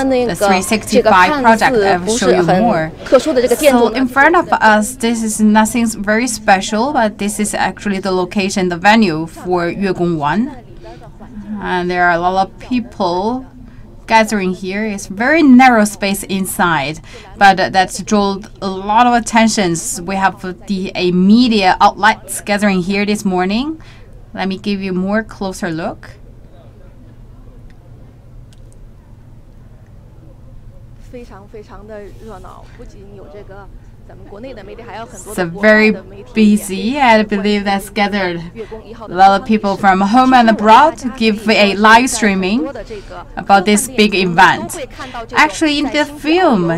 the 365 project. I will show you more. So in front of us, this is nothing very special, but this is actually the location, the venue for月宫 1. And there are a lot of people gathering here. It's very narrow space inside, but that's drawn a lot of attentions. We have the media outlets gathering here this morning. Let me give you more closer look. It's very busy. I believe that's gathered a lot of people from home and abroad to give a live streaming about this big event. Actually, in the film,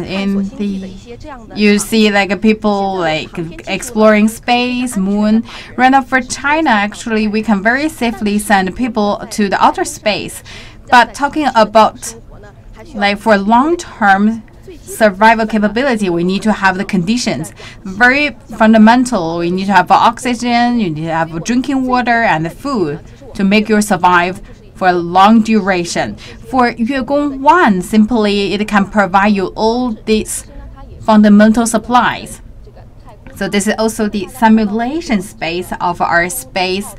you see like people like exploring space, moon. Right now for China, actually, we can very safely send people to the outer space. But talking about like for long-term survival capability, we need to have the conditions. Very fundamental. We need to have oxygen, you need to have drinking water and food to make you survive for a long duration. For月宫 1, simply it can provide you all these fundamental supplies. So this is also the simulation space of our space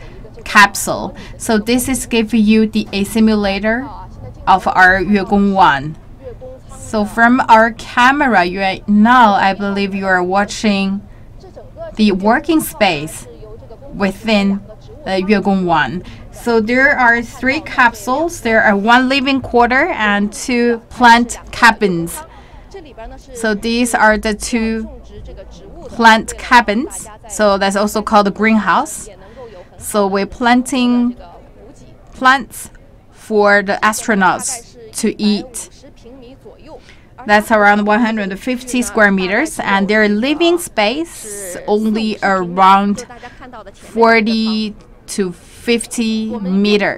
capsule. So this is giving you a simulator of our月宫 1. So from our camera right now, I believe you are watching the working space within月宫 1. So there are 3 capsules. There are 1 living quarter and 2 plant cabins. So these are the 2 plant cabins. So that's also called a greenhouse. So we're planting plants for the astronauts to eat. That's around 150 square meters, and their living space only around 40 to 50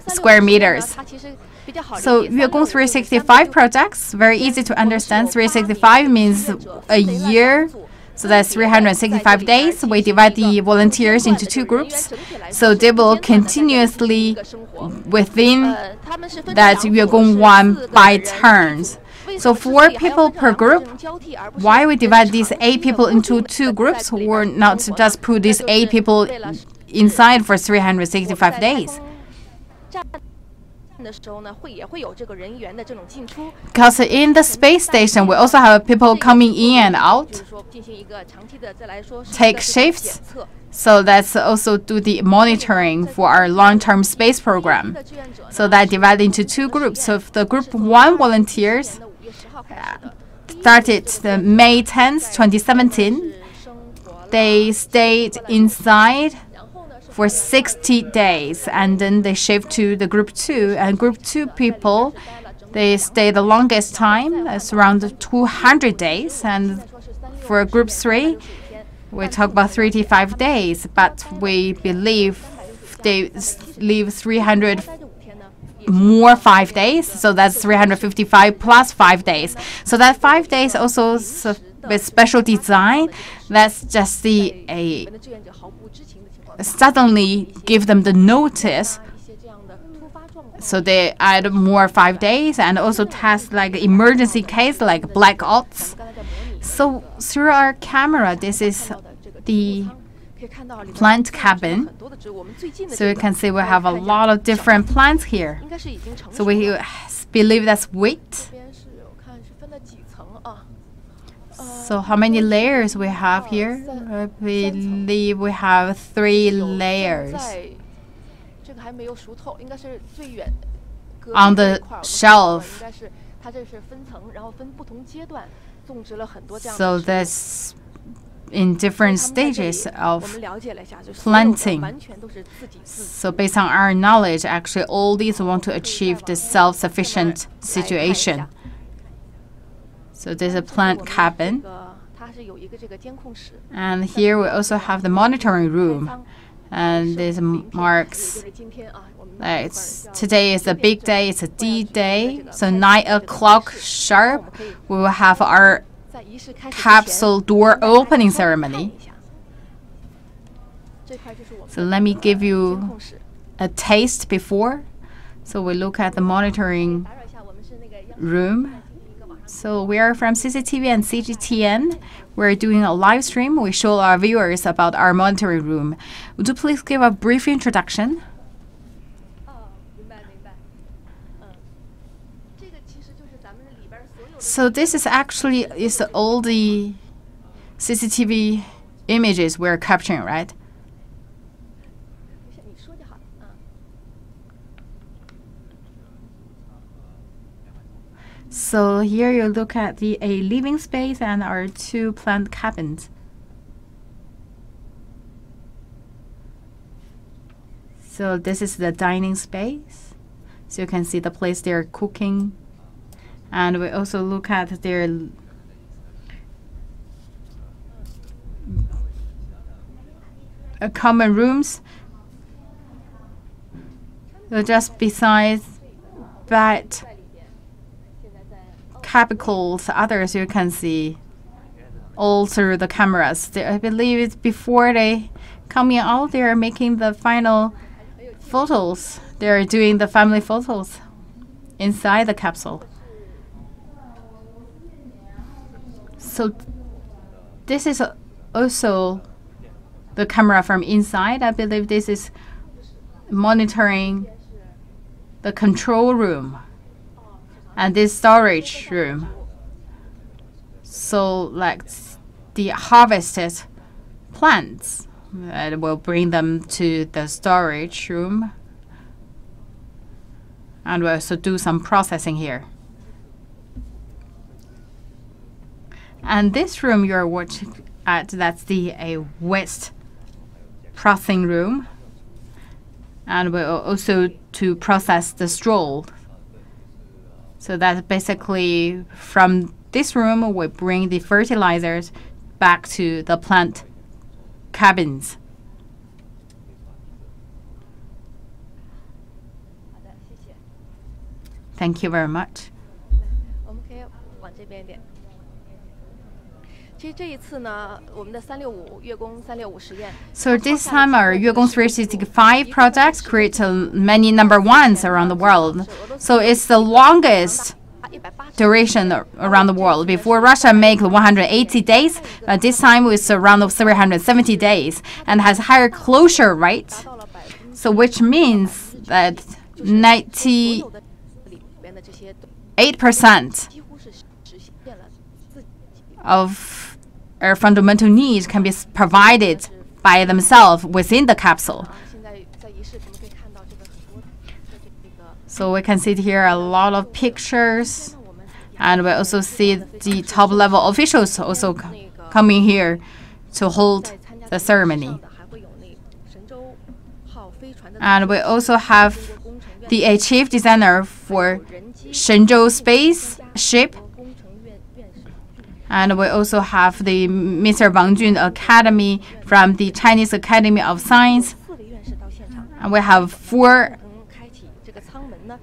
square meters. So月宫 365 projects, very easy to understand. 365 means a year. So that's 365 days. We divide the volunteers into 2 groups. So they will continuously within that月宫 1 by turns. So 4 people per group. Why we divide these 8 people into 2 groups? Or not just put these 8 people inside for 365 days? Because in the space station, we also have people coming in and out, take shifts. So that's also do the monitoring for our long-term space program. So that divided into 2 groups. So the group 1 volunteers started May 10th, 2017. They stayed inside for 60 days, and then they shift to the group 2. And group 2 people, they stay the longest time. It's around 200 days. And for group 3, we talk about 35 days, but we believe they leave 300 more 5 days. So that's 355 plus 5 days. So that 5 days also with special design. That's just suddenly give them the notice. So they add more 5 days and also test like emergency case like blackouts. So through our camera, this is the plant cabin. So you can see we have a lot of different plants here. So we believe that's wheat. So how many layers we have here? I believe we have 3 layers. On the shelf. So that's in different stages of planting. So based on our knowledge, actually all these want to achieve the self-sufficient situation. So there's a plant cabin. And here we also have the monitoring room. And this marks today is a big day, it's a D-Day. So 9 o'clock sharp, we will have our capsule door opening ceremony. So let me give you a taste before. So we look at the monitoring room. So we are from CCTV and CGTN. We're doing a live stream. We show our viewers about our monitoring room. Would you please give a brief introduction? So this is actually all the CCTV images we're capturing, right? So here you look at a living space and our 2 plant cabins. So this is the dining space. So you can see the place they're cooking. And we also look at their common rooms. So just besides that, cubicles, others you can see all through the cameras. I believe before they coming out, they're making the final photos. They're doing the family photos inside the capsule. So this is also the camera from inside. I believe this is monitoring the control room and this storage room. So like the harvested plants, we'll bring them to the storage room. And we'll also do some processing here. And this room you're watching at, that's the waste processing room. And we'll also to process the straw. So that's basically from this room, we bring the fertilizers back to the plant cabins. Thank you very much. So this time our 月宫365 projects create many #1s around the world. So it's the longest duration around the world. Before Russia make 180 days, this time it's around 370 days and has higher closure rate. So which means that 98% of our fundamental needs can be provided by themselves within the capsule. So we can see here a lot of pictures, and we also see the top-level officials also coming here to hold the ceremony. And we also have the chief designer for Shenzhou spaceship. And we also have the Mr. Wang Jun Academy from the Chinese Academy of Science. And we have 4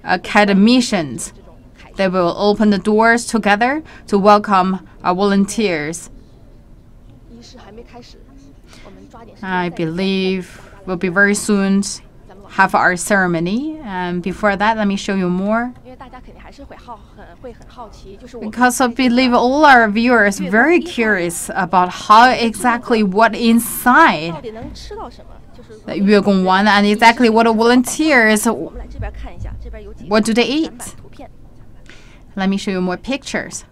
academicians. They will open the doors together to welcome our volunteers. I believe we'll be very soon have our ceremony. And before that, let me show you more. Because I believe all our viewers are very curious about how exactly what inside the 月宫1 and exactly what the volunteers, what do they eat? Let me show you more pictures.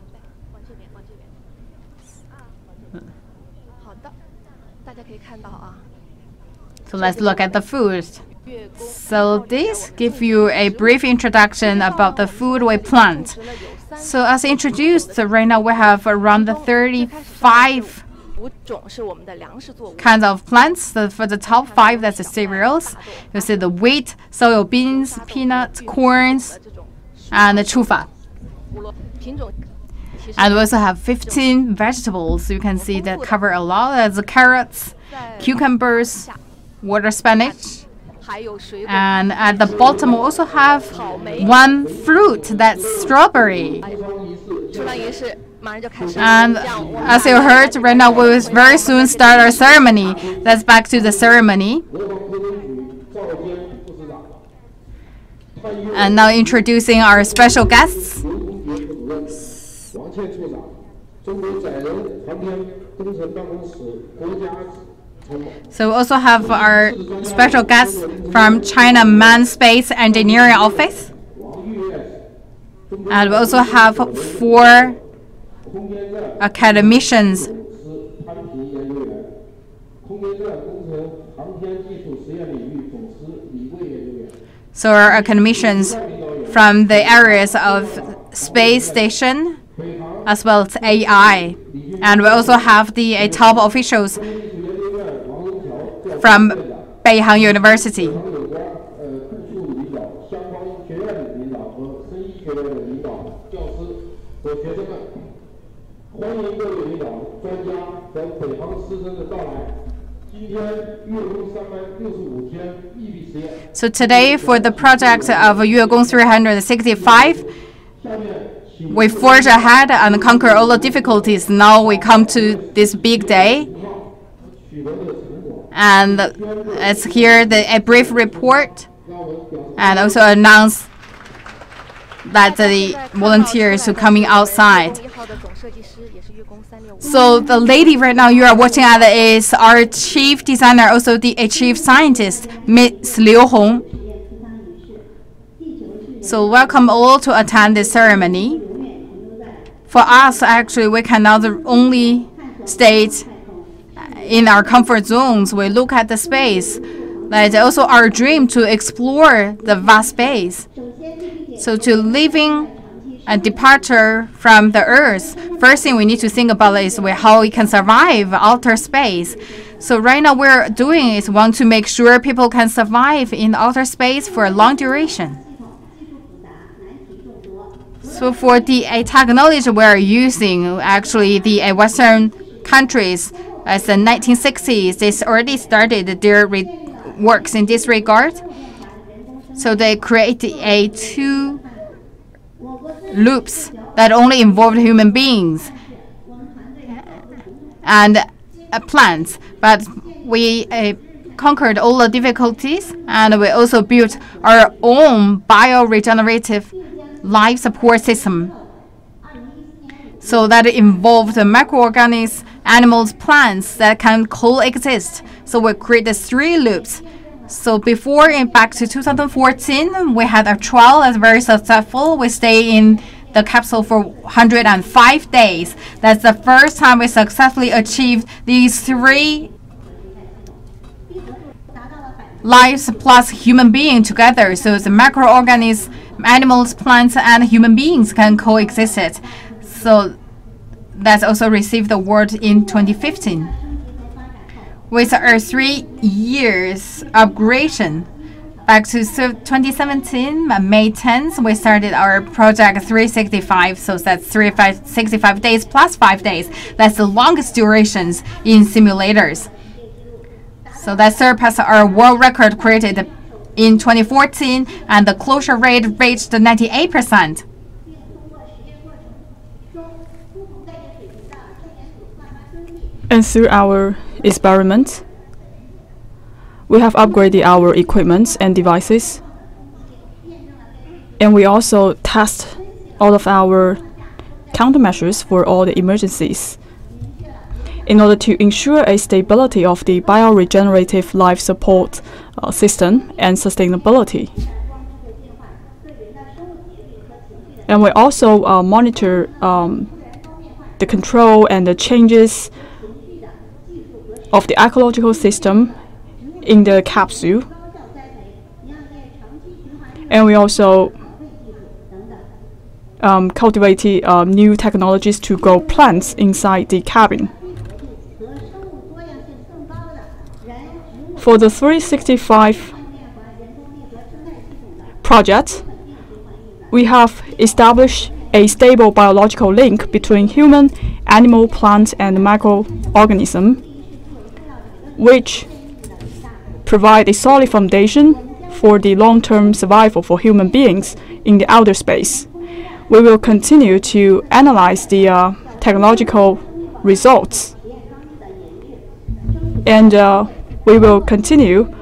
So let's look at the food. So this gives you a brief introduction about the food we plant. So as introduced, right now we have around 35 kinds of plants. For the top 5, that's the cereals. You see the wheat, soya beans, peanuts, corns, and the chufa. And we also have 15 vegetables. You can see that cover a lot. There's carrots, cucumbers, water spinach. And at the bottom, we also have 1 fruit, that's strawberry. And as you heard, right now we will very soon start our ceremony. Let's back to the ceremony. And now introducing our special guests. So we also have our special guests from China Manned Space Engineering Office. And we also have 4 academicians. So our academicians from the areas of space station as well as AI. And we also have the top officials from Beihang University. So today, for the project of月宫 365, we forge ahead and conquer all the difficulties. Now we come to this big day. And it's here a brief report, and also announce that the volunteers who are coming outside. So the lady right now you are watching at is our chief designer, also the chief scientist, Ms. Liu Hong. So welcome all to attend this ceremony. For us, actually, we cannot only stay in our comfort zones. We look at the space. That's also our dream to explore the vast space. So to living a departure from the Earth, first thing we need to think about is how we can survive outer space. So right now we're doing is want to make sure people can survive in outer space for a long duration. So for the technology we're using, actually the Western countries, as the 1960s, they already started their works in this regard. So they created 2 loops that only involved human beings and plants. But we conquered all the difficulties, and we also built our own bioregenerative life support system. So that involved the microorganisms, animals, plants that can coexist. So we created 3 loops. So before, back to 2014, we had a trial that's very successful. We stayed in the capsule for 105 days. That's the first time we successfully achieved these 3 lives plus human being together. So the microorganisms, animals, plants, and human beings can coexist. So that's also received the award in 2015. With our 3 years upgradation, back to 2017, May 10th, we started our project 365. So that's 365 days plus 5 days. That's the longest durations in simulators. So that surpassed our world record created in 2014, and the closure rate reached 98%. And through our experiments, we have upgraded our equipment and devices. And we also test all of our countermeasures for all the emergencies in order to ensure a stability of the bioregenerative life support system and sustainability. And we also monitor the control and the changes of the ecological system in the capsule. And we also cultivated new technologies to grow plants inside the cabin. For the 365 project, we have established a stable biological link between human, animal, plant, and microorganism, which provide a solid foundation for the long-term survival for human beings in the outer space. We will continue to analyze the technological results, and we will continue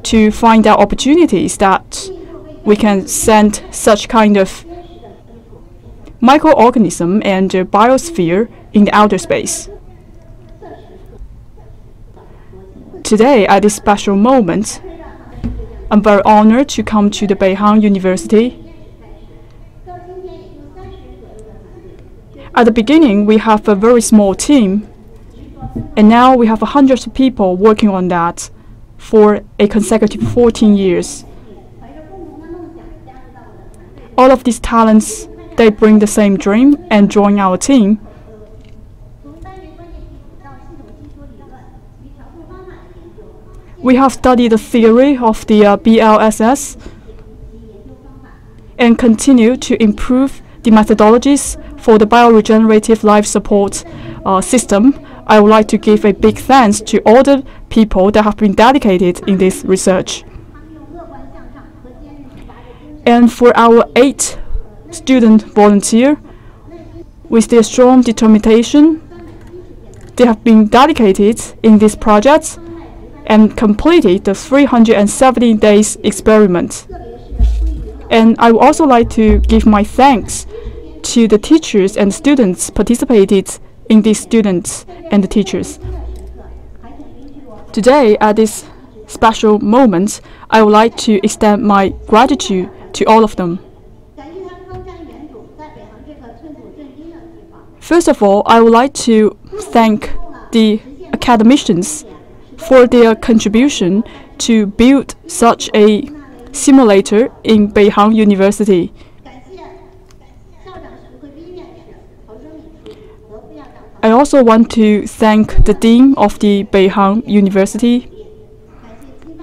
to find out opportunities that we can send such kind of microorganism and the biosphere in the outer space. Today, at this special moment, I'm very honored to come to the Beihang University. At the beginning, we have a very small team, and now we have hundreds of people working on that for a consecutive 14 years. All of these talents, they bring the same dream and join our team. We have studied the theory of the BLSS and continue to improve the methodologies for the bioregenerative life support system. I would like to give a big thanks to all the people that have been dedicated in this research. And for our 8 student volunteers, with their strong determination, they have been dedicated in this project and completed the 370 days experiment. And I would also like to give my thanks to the teachers and students participated in these students and the teachers. Today, at this special moment, I would like to extend my gratitude to all of them. First of all, I would like to thank the academicians for their contribution to build such a simulator in Beihang University. I also want to thank the Dean of the Beihang University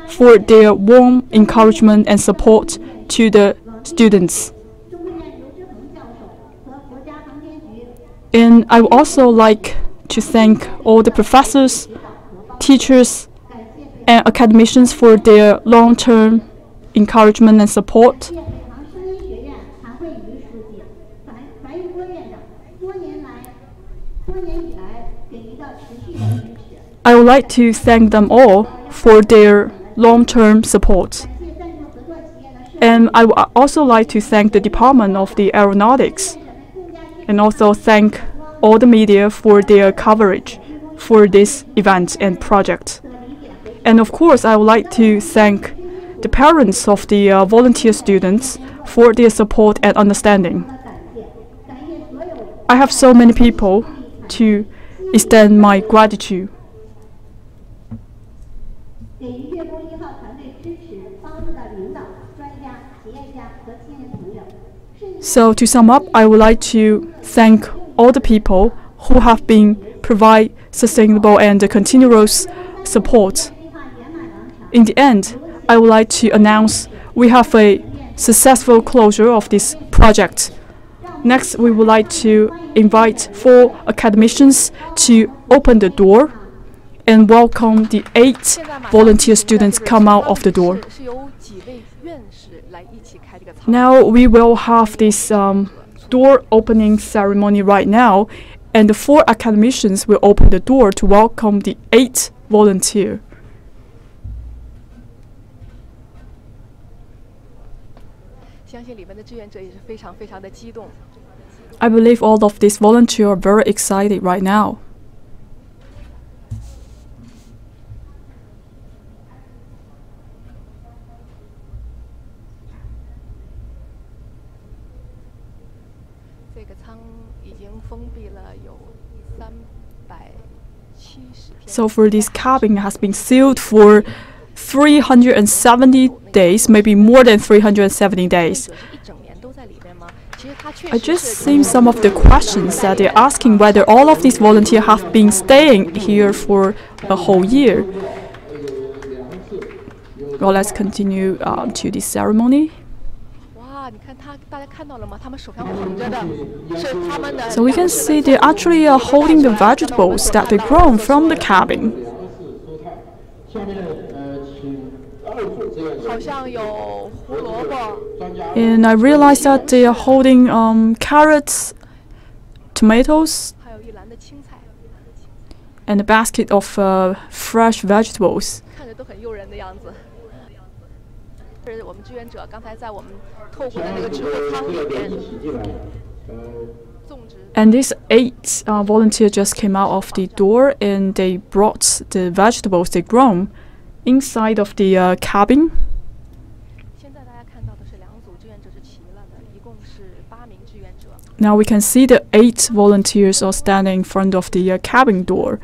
for their warm encouragement and support to the students. And I would also like to thank all the professors, teachers, and academicians for their long-term encouragement and support. I would like to thank them all for their long-term support. And I would also like to thank the Department of the Aeronautics and also thank all the media for their coverage for this event and project. And of course, I would like to thank the parents of the volunteer students for their support and understanding. I have so many people to extend my gratitude. So to sum up, I would like to thank all the people who have been provide sustainable and continuous support. In the end, I would like to announce we have a successful closure of this project. Next, we would like to invite 4 academicians to open the door and welcome the 8 volunteer students come out of the door. Now we will have this door opening ceremony right now, and the 4 academicians will open the door to welcome the 8 volunteers. I believe all of these volunteers are very excited right now. So for this cabin has been sealed for 370 days, maybe more than 370 days. I just seen some of the questions that they're asking whether all of these volunteers have been staying here for a whole year. Well, let's continue to this ceremony. So we can see they actually are holding the vegetables that they grown from the cabin. And I realized that they are holding carrots, tomatoes, and a basket of fresh vegetables. And these 8 volunteers just came out of the door and they brought the vegetables they grown inside of the cabin. Now we can see the 8 volunteers are standing in front of the cabin door.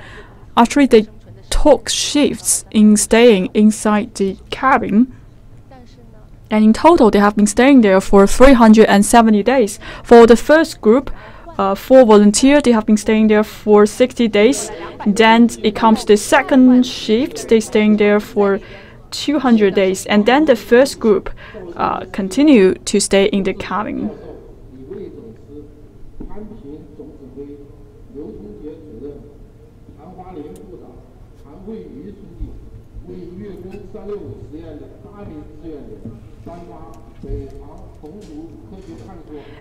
Actually, they took shifts in staying inside the cabin. And in total, they have been staying there for 370 days. For the first group, 4 volunteers, they have been staying there for 60 days. Then it comes to the second shift, they're staying there for 200 days. And then the first group continue to stay in the cabin.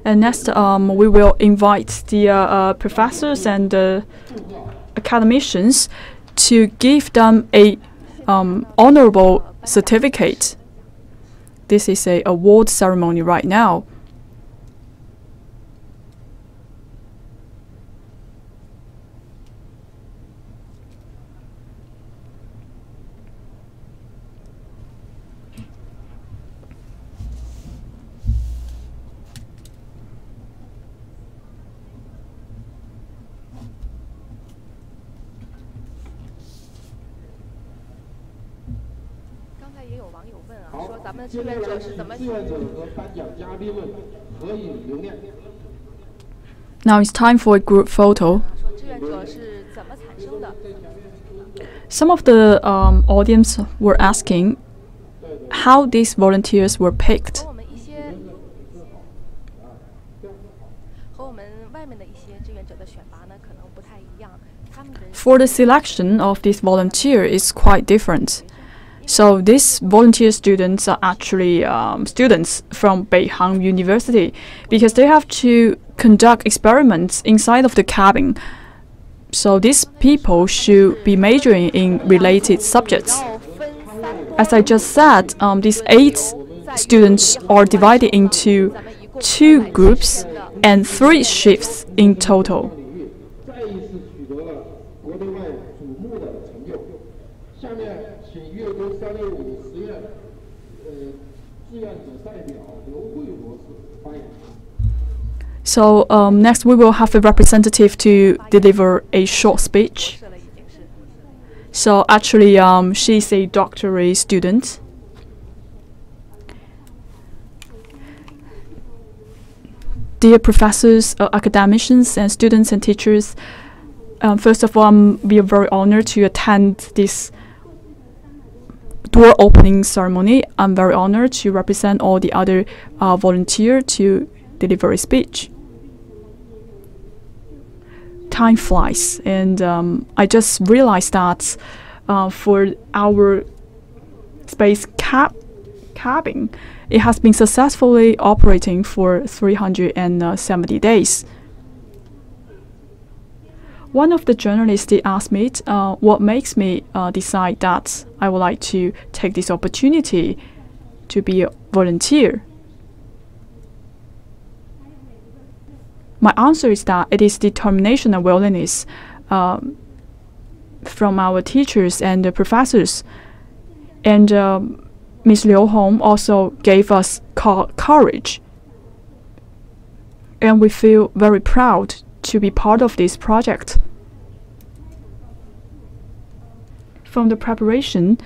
And next, we will invite the professors and the academicians to give them a honorable certificate. This is an award ceremony right now. Now it's time for a group photo. Some of the audience were asking how these volunteers were picked. For the selection of this volunteer is quite different. So these volunteer students are actually students from Beihang University because they have to conduct experiments inside of the cabin. So these people should be majoring in related subjects. As I just said, these 8 students are divided into 2 groups and 3 shifts in total. So next we will have a representative to deliver a short speech. So actually she's a doctorate student. Dear professors, academicians and students and teachers, first of all, we are very honored to attend this door opening ceremony. I'm very honored to represent all the other volunteers to deliver a speech. Time flies, and I just realized that for our space cabin, it has been successfully operating for 370 days. One of the journalists asked me what makes me decide that I would like to take this opportunity to be a volunteer. My answer is that it is determination and willingness from our teachers and the professors. And Ms. Liu Hong also gave us courage. And we feel very proud to be part of this project. From the preparation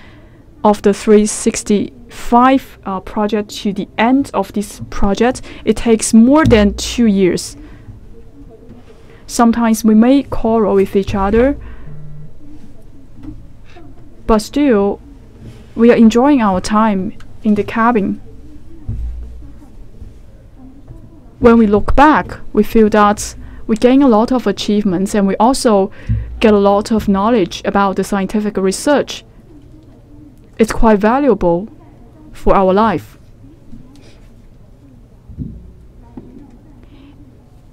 of the 365 project to the end of this project, it takes more than 2 years. Sometimes we may quarrel with each other, but still, we are enjoying our time in the cabin. When we look back, we feel that we gain a lot of achievements and we also get a lot of knowledge about the scientific research. It's quite valuable for our life.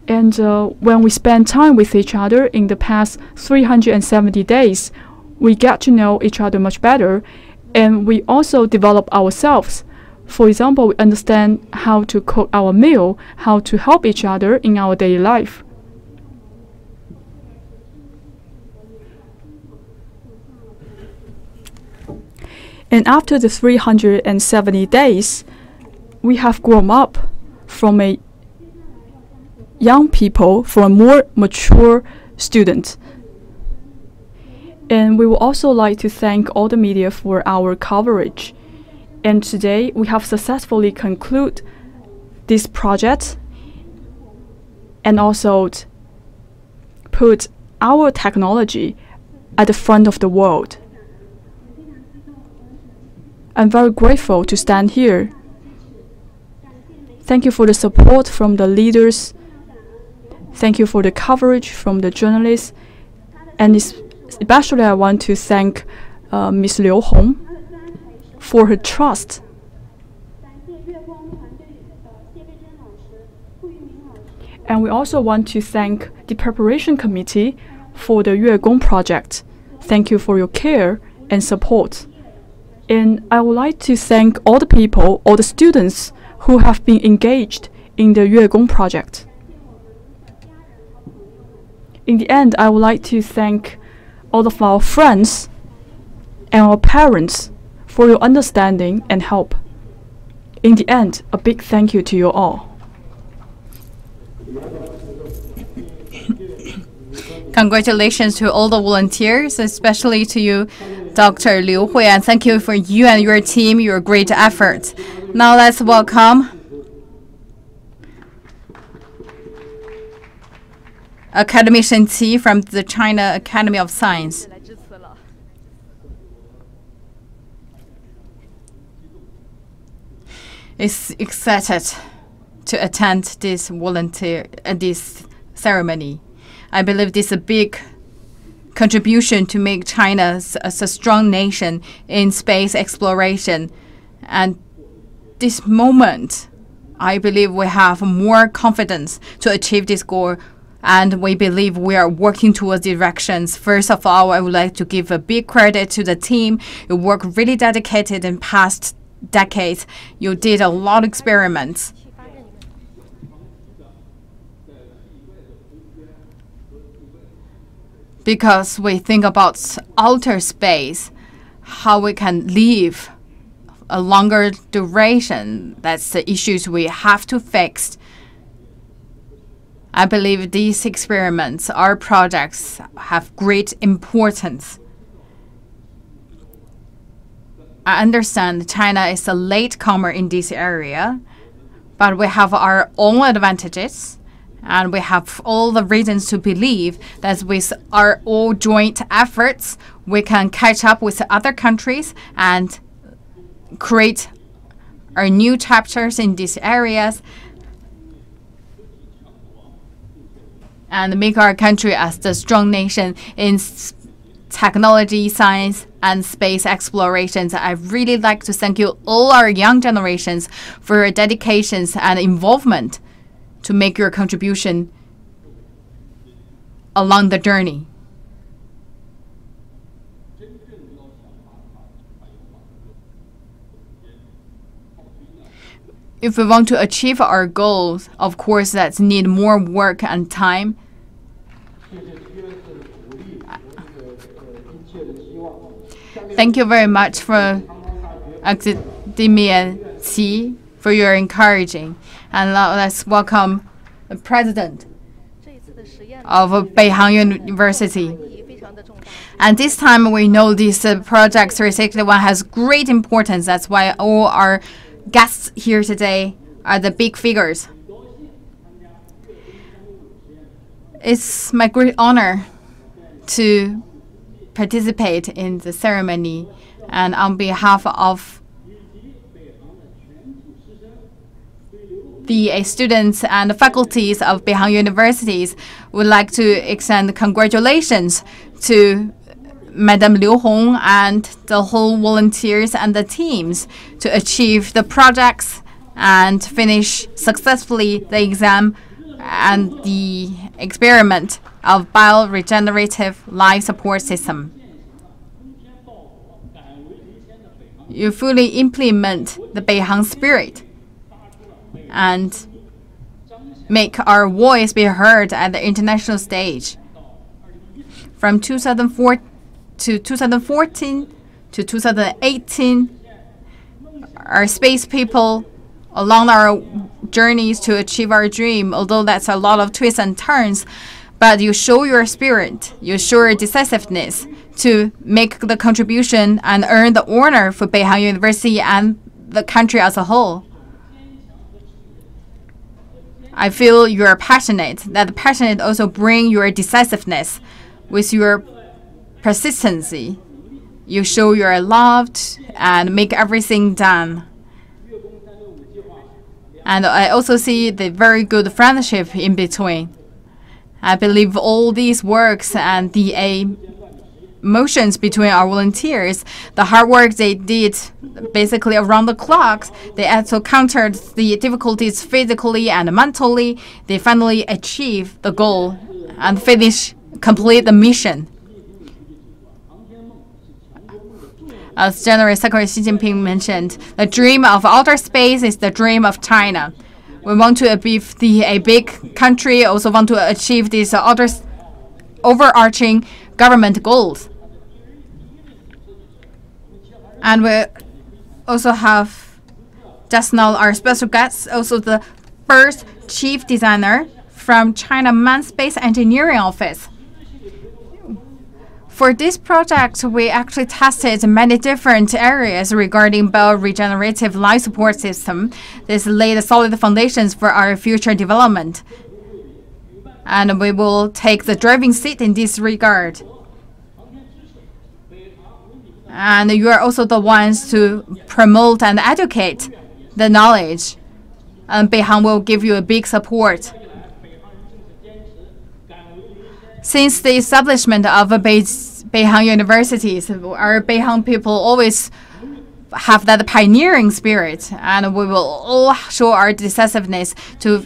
And when we spend time with each other in the past 370 days, we get to know each other much better, and we also develop ourselves For example, we understand how to cook our meal, how to help each other in our daily life. And after the 370 days, we have grown up from a young people for a more mature student. And we would also like to thank all the media for our coverage. And today we have successfully concluded this project and also put our technology at the front of the world. I'm very grateful to stand here. Thank you for the support from the leaders. Thank you for the coverage from the journalists. And especially I want to thank Ms. Liu Hong for her trust. And we also want to thank the preparation committee for the Yuegong project. Thank you for your care and support. And I would like to thank all the people, all the students who have been engaged in the Yuegong project. In the end, I would like to thank all of our friends and our parents for your understanding and help. In the end, a big thank you to you all. Congratulations to all the volunteers, especially to you, Dr. Liu Hui, and thank you for you and your team, your great efforts. Now let's welcome Academician Qi from the China Academy of Science. Is excited to attend this this ceremony. I believe this is a big contribution to make China a strong nation in space exploration. And this moment, I believe we have more confidence to achieve this goal. And we believe we are working towards directions. First of all, I would like to give a big credit to the team. You worked really dedicated in past decades. You did a lot of experiments. Because we think about outer space, how we can live a longer duration. That's the issues we have to fix. I believe these experiments, our projects, have great importance. I understand China is a latecomer in this area, but we have our own advantages, and we have all the reasons to believe that with our all joint efforts, we can catch up with other countries and create our new chapters in these areas and make our country as the strong nation in technology, science, and space explorations. I really like to thank you, all our young generations, for your dedications and involvement to make your contribution along the journey. If we want to achieve our goals, of course, that need more work and time. Thank you very much for Academician Qi for your encouraging. And now let's welcome the president of Beihang University. And this time we know this project 361 has great importance. That's why all our guests here today are the big figures. It's my great honor to participate in the ceremony, and on behalf of the students and faculties of Beihang Universities, would like to extend congratulations to Madam Liu Hong and the whole volunteers and the teams to achieve the projects and finish successfully the exam and the experiment of bioregenerative life support system. you fully implement the Beihang spirit and make our voice be heard at the international stage. From 2004 to 2014 to 2018, our space people, along our journeys to achieve our dream, although that's a lot of twists and turns, but you show your spirit, you show your decisiveness to make the contribution and earn the honor for Beihang University and the country as a whole. I feel you are passionate. That passionate also bring your decisiveness with your persistency. You show you are loved and make everything done. And I also see the very good friendship in between. I believe all these works and the emotions between our volunteers, the hard work they did basically around the clock, they also countered the difficulties physically and mentally. They finally achieved the goal and complete the mission. As General Secretary Xi Jinping mentioned, the dream of outer space is the dream of China. We want to be a big country, also want to achieve these overarching government goals. And we also have just now our special guest, also the first chief designer from China Manned Space Engineering Office. For this project, we actually tested many different areas regarding bioregenerative life support system. This laid solid foundations for our future development. And we will take the driving seat in this regard. And you are also the ones to promote and educate the knowledge. And Beihang will give you a big support. Since the establishment of Beihang Universities, our Beihang people always have that pioneering spirit, and we will all show our decisiveness to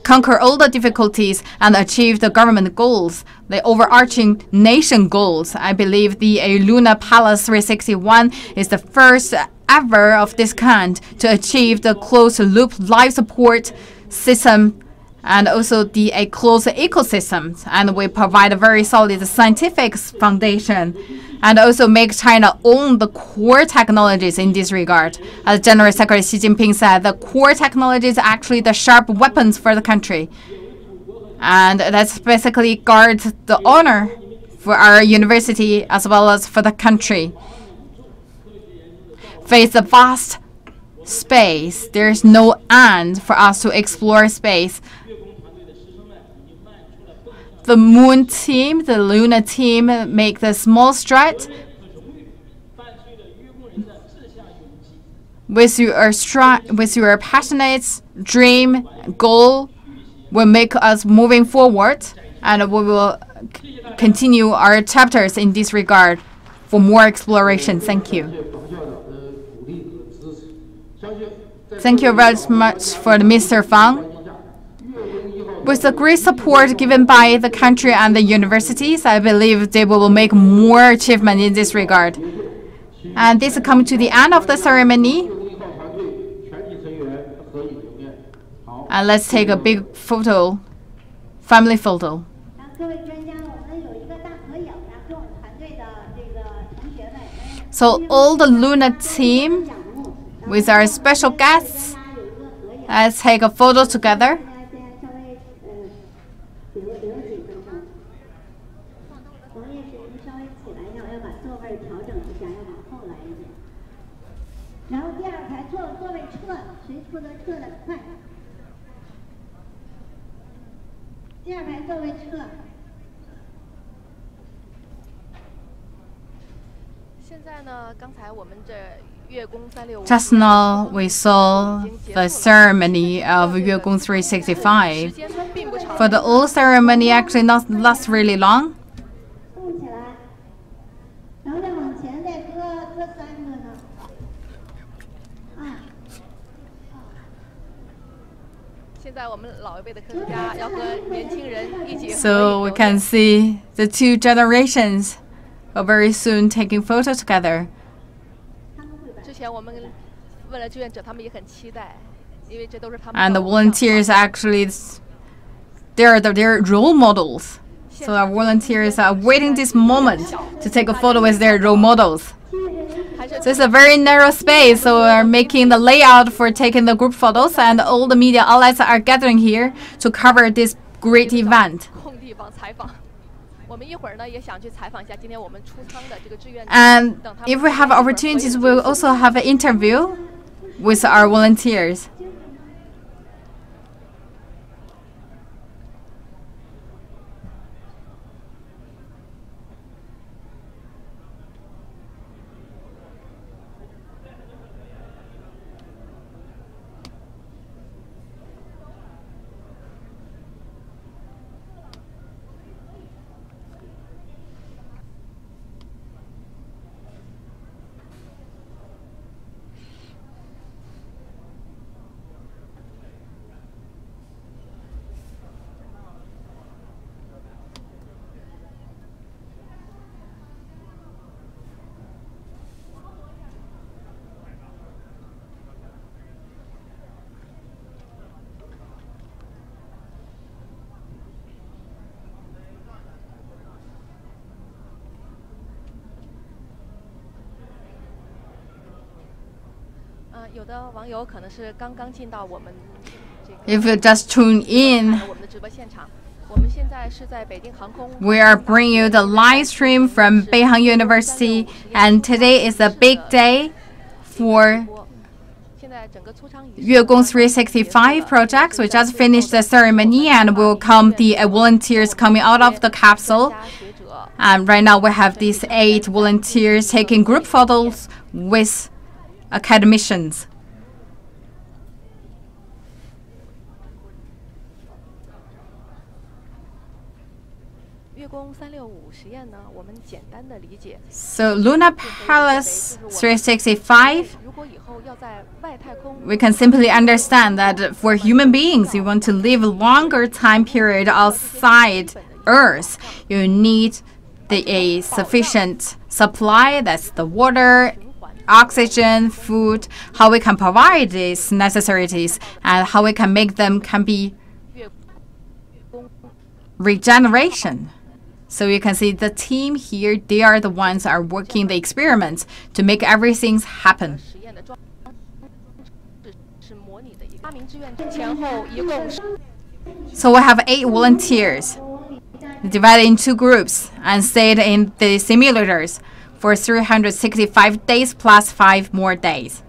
conquer all the difficulties and achieve the government goals, the overarching nation goals. I believe the Lunar Palace 361 is the first ever of this kind to achieve the closed-loop life support system and also the closed ecosystem. And we provide a very solid scientific foundation and also make China own the core technologies in this regard. As General Secretary Xi Jinping said, the core technologies are actually the sharp weapons for the country. And that's basically guard the honor for our university as well as for the country. Face the vast space. There's no end for us to explore space. The moon team, the lunar team, make the small stride. With your passionate dream, goal, will make us moving forward, and we will continue our chapters in this regard for more exploration. Thank you. Thank you very much for Mr. Fang. With the great support given by the country and the universities, I believe they will make more achievement in this regard. And this is coming to the end of the ceremony. And let's take a big photo, family photo. So all the lunar team with our special guests, let's take a photo together. Just now, we saw the ceremony of月宫 365. For the old ceremony, actually not last really long. So we can see the two generations will very soon taking photos together. And the volunteers actually, they're role models. So our volunteers are waiting this moment to take a photo with their role models. So it's a very narrow space, so we're making the layout for taking the group photos, and all the media outlets are gathering here to cover this great event. And if we have opportunities, we'll also have an interview with our volunteers. If you just tune in, we are bringing you the live stream from Beihang University, and today is a big day for月宫 365 projects. We just finished the ceremony, and will come the volunteers coming out of the capsule. And right now we have these 8 volunteers taking group photos with academicians. So Lunar Palace 365, we can simply understand that for human beings, you want to live a longer time period outside Earth, you need a sufficient supply, that's the water, oxygen, food, how we can provide these necessities, and how we can make them can be regeneration. So you can see the team here, they are the ones that are working the experiments to make everything happen. So we have 8 volunteers divided in 2 groups and stayed in the simulators for 365 days plus 5 more days.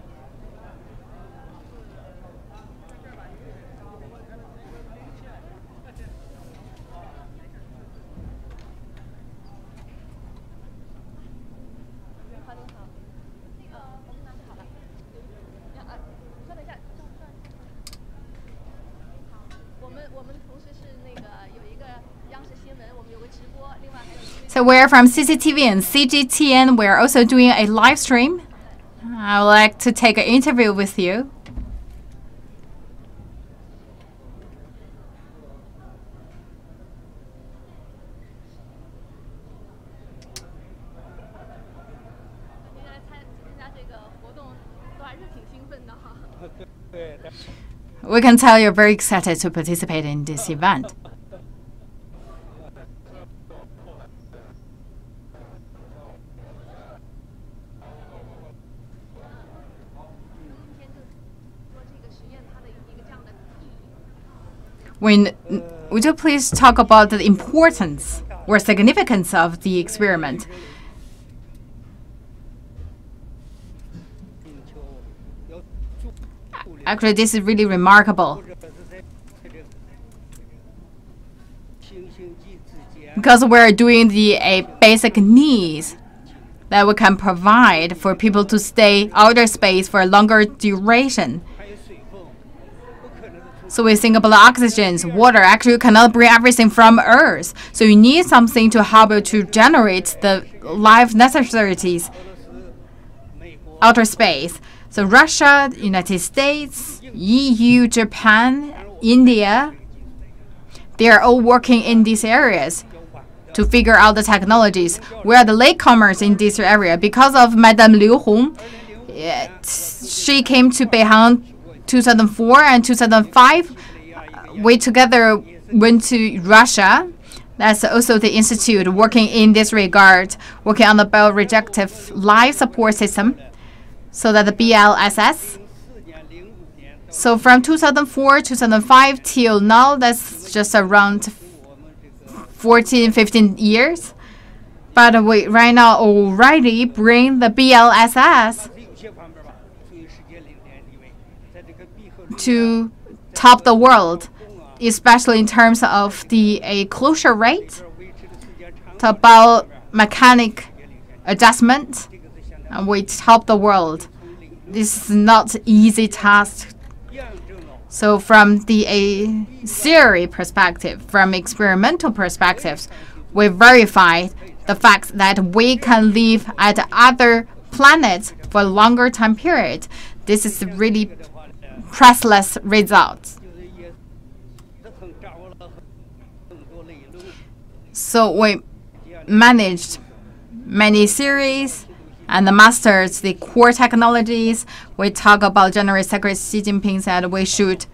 So we're from CCTV and CGTN. We're also doing a live stream. I would like to take an interview with you. We can tell you're very excited to participate in this event. Would you please talk about the importance or significance of the experiment? Actually, this is really remarkable, because we're doing the basic needs that we can provide for people to stay outer space for a longer duration. So we think about oxygen, water. Actually, you cannot bring everything from Earth. So you need something to help you to generate the life necessities outer space. So Russia, United States, EU, Japan, India, they are all working in these areas to figure out the technologies. We are the latecomers in this area. Because of Madame Liu Hong, She came to Beihang 2004 and 2005. We together went to Russia. That's also the institute working in this regard, working on the biorejective life support system, so that the BLSS. So from 2004, 2005 till now, that's just around 14, 15 years. But we right now already bring the BLSS to top the world, especially in terms of the closure rate, the biomechanic adjustment. We top the world. This is not an easy task. So from the theory perspective, from experimental perspectives, we verified the fact that we can live at other planets for a longer time period. This is really priceless results. So we managed many theories and masters the core technologies. We talk about General Secretary Xi Jinping said we should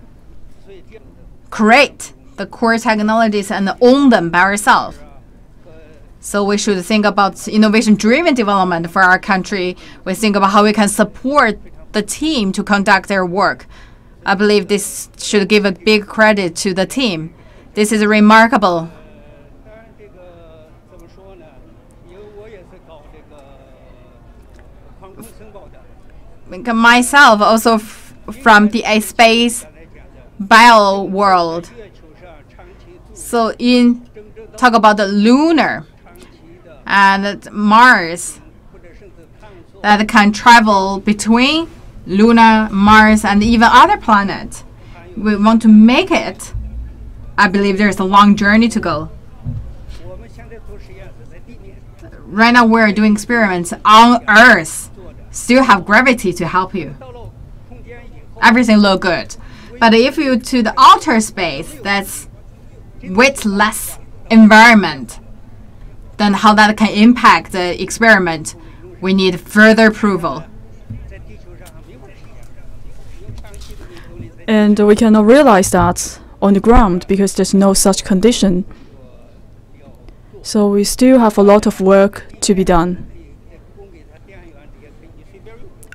create the core technologies and own them by ourselves. So we should think about innovation-driven development for our country. We think about how we can support the team to conduct their work. I believe this should give a big credit to the team. This is remarkable. Myself also from the space bio world. So talk about the lunar and Mars that can travel between Luna, Mars, and even other planets. We want to make it. I believe there's a long journey to go. Right now we're doing experiments on Earth. Still have gravity to help you. Everything look good. But if you to the outer space, that's weightless environment, then how that can impact the experiment, we need further approval. And we cannot realize that on the ground because there's no such condition. So we still have a lot of work to be done.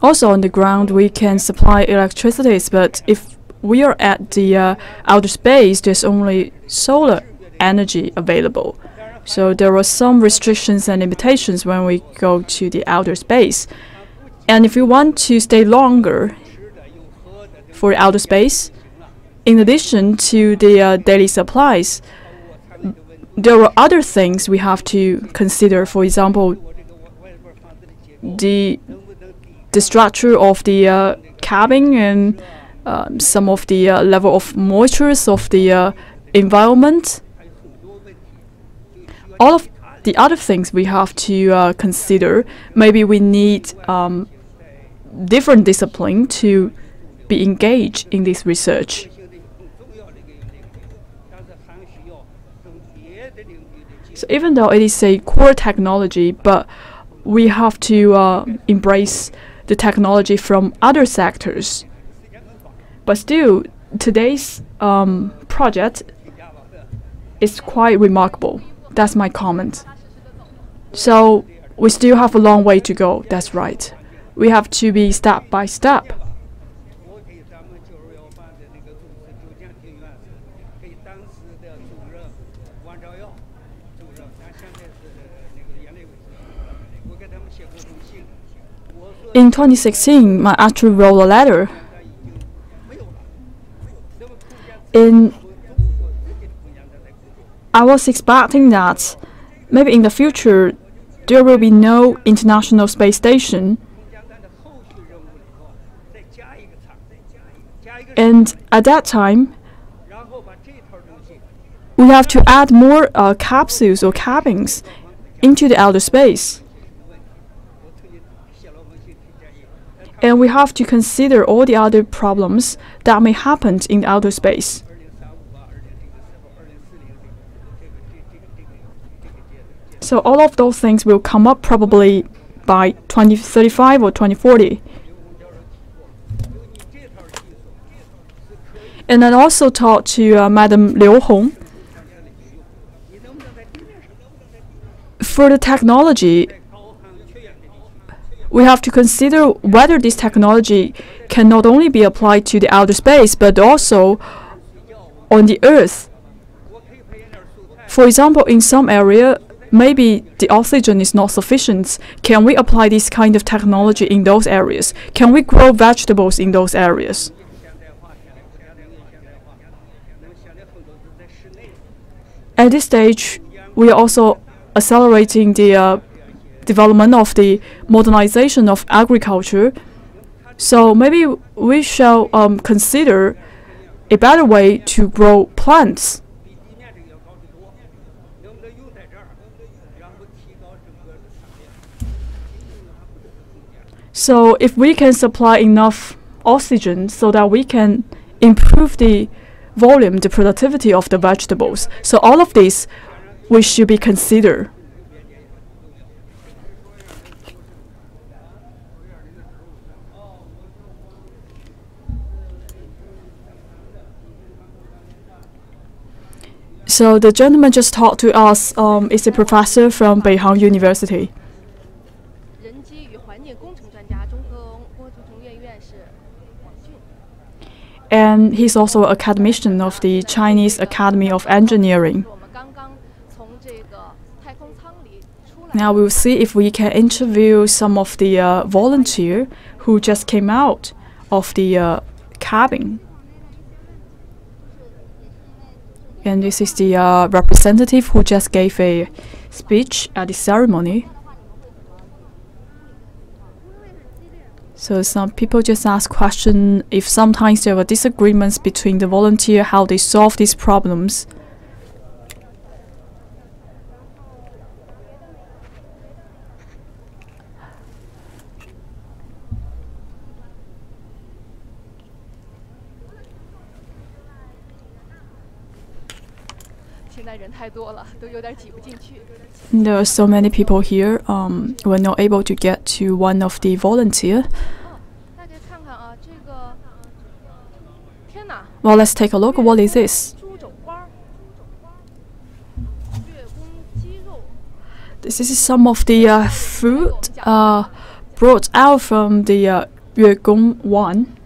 Also on the ground, we can supply electricity, but if we are at the outer space, there's only solar energy available. So there are some restrictions and limitations when we go to the outer space. And if you want to stay longer for outer space, in addition to the daily supplies, there are other things we have to consider. For example, the structure of the cabin and some of the level of moisture of the environment. All of the other things we have to consider. Maybe we need different discipline to be engaged in this research. So even though it is a core technology, but we have to embrace the technology from other sectors. But still, today's project is quite remarkable. That's my comment. So we still have a long way to go. That's right. We have to be step by step. In 2016, I actually wrote a letter. I was expecting that maybe in the future there will be no international space station. And at that time, we have to add more capsules or cabins into the outer space. And we have to consider all the other problems that may happen in the outer space. So all of those things will come up probably by 2035 or 2040. And I also talked to Madam Liu Hong. For the technology, we have to consider whether this technology can not only be applied to the outer space, but also on the Earth. For example, in some area, maybe the oxygen is not sufficient. Can we apply this kind of technology in those areas? Can we grow vegetables in those areas? At this stage, we are also accelerating the development of the modernization of agriculture. So maybe we shall consider a better way to grow plants. So if we can supply enough oxygen so that we can improve the volume, the productivity of the vegetables. So all of this we should be considered. So the gentleman just talked to us is a professor from Beihang University. And he's also an academician of the Chinese Academy of Engineering. Now we will see if we can interview some of the volunteers who just came out of the cabin. And this is the representative who just gave a speech at the ceremony. So some people just ask questions if sometimes there were disagreements between the volunteer, how they solve these problems. There are so many people here. We're not able to get to one of the volunteers. Well, let's take a look. What is this? This is some of the food brought out from the月宫 1.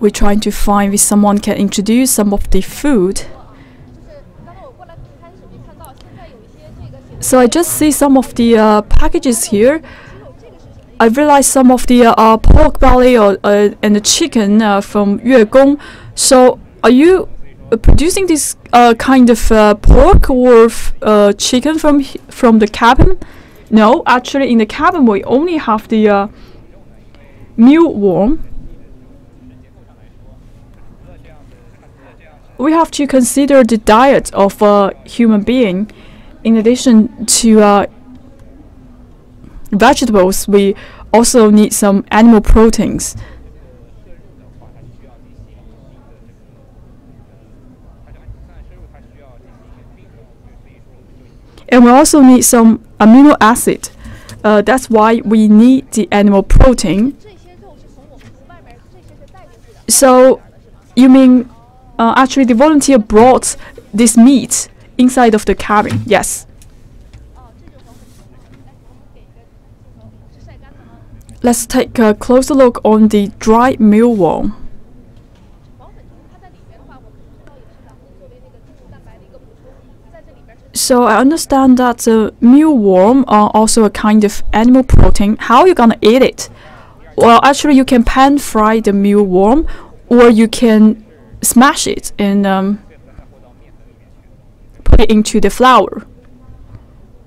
We're trying to find if someone can introduce some of the food. So I just see some of the packages here. I realized some of the pork belly and the chicken from月宫. So are you producing this kind of pork or chicken from the cabin? No, actually in the cabin we only have the mealworm. We have to consider the diet of a human being. In addition to vegetables, we also need some animal proteins. And we also need some amino acid. That's why we need the animal protein. So, you mean actually the volunteer brought this meat inside of the cabin? Yes. Let's take a closer look on the dry mealworm. So I understand that the mealworm are also a kind of animal protein. How are you gonna eat it? Well, actually you can pan fry the mealworm, or you can smash it and put it into the flour.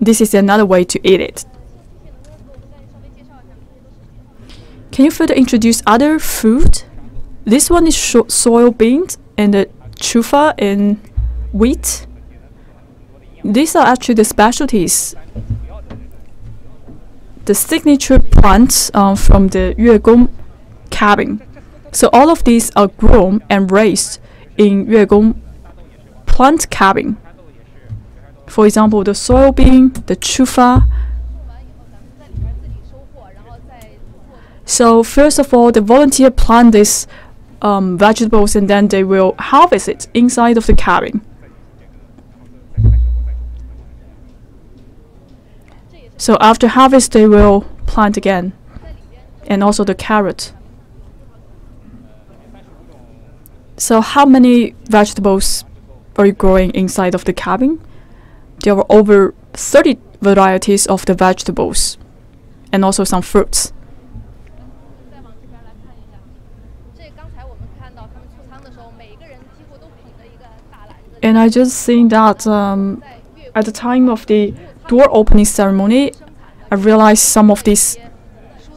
This is another way to eat it. Can you further introduce other food? This one is soybeans and the chufa and wheat. These are actually the specialties, the signature plants from the月宫 cabin. So all of these are grown and raised in月宫 plant cabin. For example, the soybean, the chufa. So first of all, the volunteer plant these vegetables, and then they will harvest it inside of the cabin. So after harvest, they will plant again, and also the carrot. So how many vegetables are you growing inside of the cabin? There are over 30 varieties of the vegetables, and also some fruits. And I just seen that at the time of the door opening ceremony, I realized some of these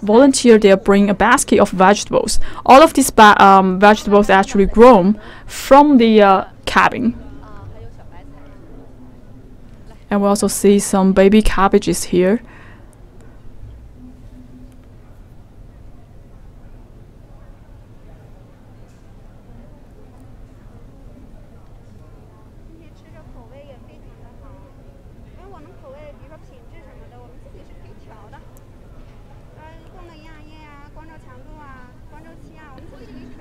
volunteers, they bring a basket of vegetables. All of these vegetables are actually grown from the cabin. And we also see some baby cabbages here.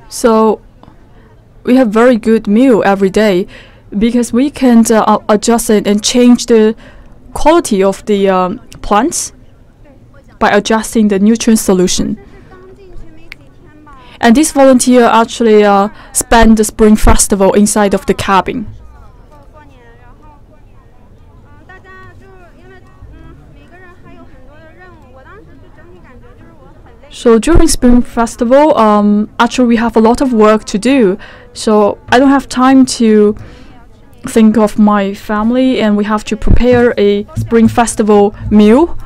So we have very good meal every day because we can adjust it and change the quality of the plants by adjusting the nutrient solution. And this volunteer actually spent the Spring Festival inside of the cabin. So during Spring Festival, actually we have a lot of work to do. So I don't have time to think of my family, and we have to prepare a Spring Festival meal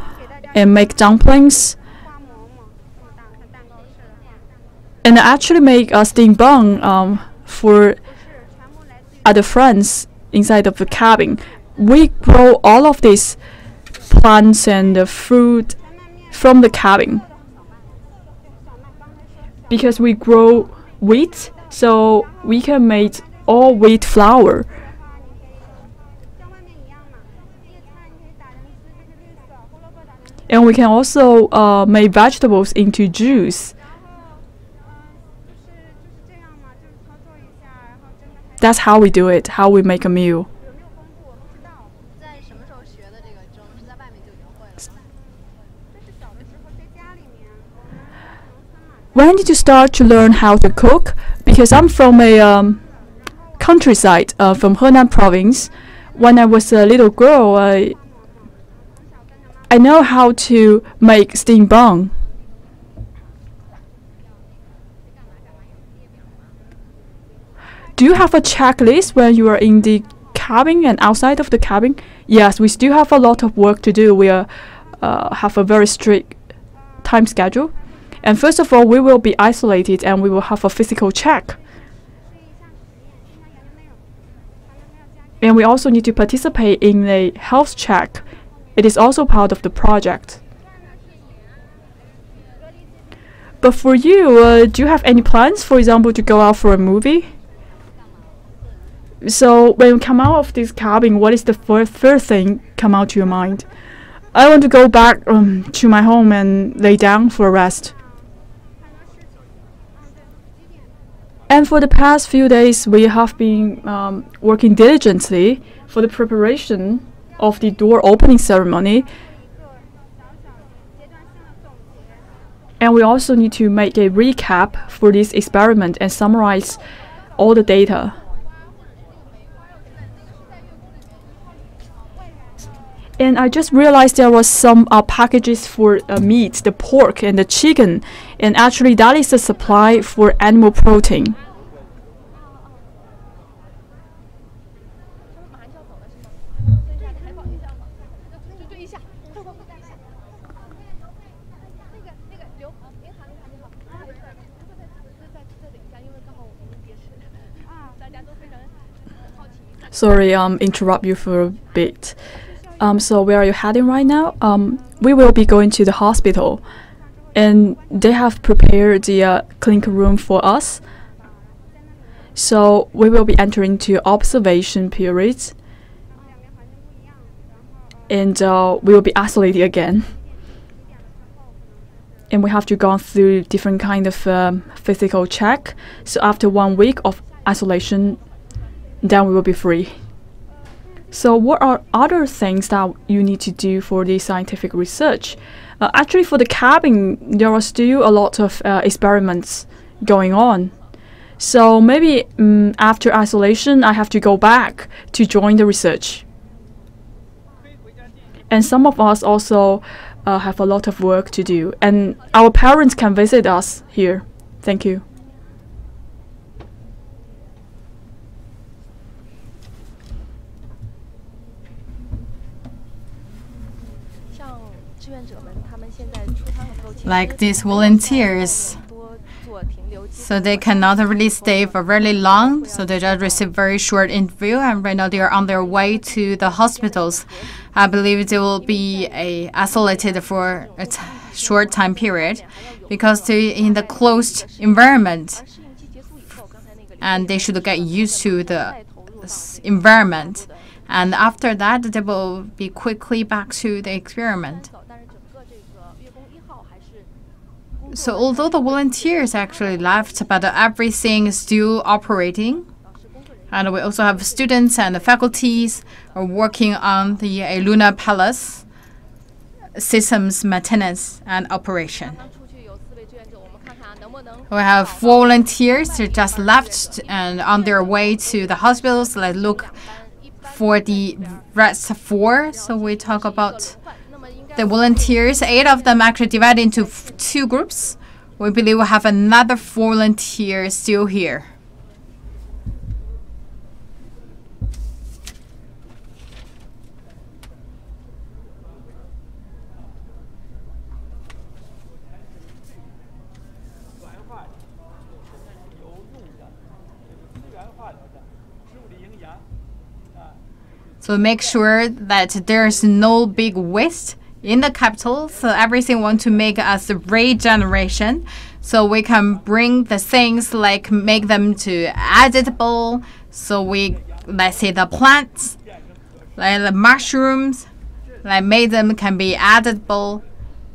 and make dumplings. And I actually make a steamed bun for other friends inside of the cabin. We grow all of these plants and fruit from the cabin, because we grow wheat, so we can make all wheat flour. And we can also make vegetables into juice. That's how we do it, how we make a meal. When did you start to learn how to cook? Because I'm from a countryside, from Henan province. When I was a little girl, I know how to make steamed bun. Do you have a checklist when you are in the cabin and outside of the cabin? Yes, we still have a lot of work to do. We have a very strict time schedule. And first of all, we will be isolated and we will have a physical check. And we also need to participate in a health check. It is also part of the project. But for you, do you have any plans, for example, to go out for a movie? So when you come out of this cabin, what is the first thing come out to your mind? I want to go back to my home and lay down for a rest. And for the past few days, we have been working diligently for the preparation of the door opening ceremony. And we also need to make a recap for this experiment and summarize all the data. And I just realized there was some packages for meat, the pork and the chicken, and actually that is the supply for animal protein. Sorry, interrupt you for a bit. So where are you heading right now? We will be going to the hospital, and they have prepared the clinic room for us. So we will be entering to observation periods, and we will be isolated again. And we have to go through different kind of physical check. So after 1 week of isolation, then we will be free. So what are other things that you need to do for the scientific research? Actually, for the cabin, there are still a lot of experiments going on. So maybe after isolation, I have to go back to join the research. And some of us also have a lot of work to do. And our parents can visit us here. Thank you. Like these volunteers, so they cannot really stay for very long, so they just receive very short interview, and right now they are on their way to the hospitals. I believe they will be isolated for a short time period because they're in the closed environment, and they should get used to the environment, and after that they will be quickly back to the experiment. So although the volunteers actually left, but everything is still operating. And we also have students and faculties are working on the Lunar Palace systems maintenance and operation. We have 4 volunteers who just left and on their way to the hospitals. Let's look for the rest 4. So we talk about the volunteers. 8 of them actually divided into 2 groups. We believe we have another 4 volunteers still here. So make sure that there's no big waste in the capital. So everything want to make us regeneration. So we can bring the things like make them to edible. So let's say the plants, like the mushrooms, like make them can be edible.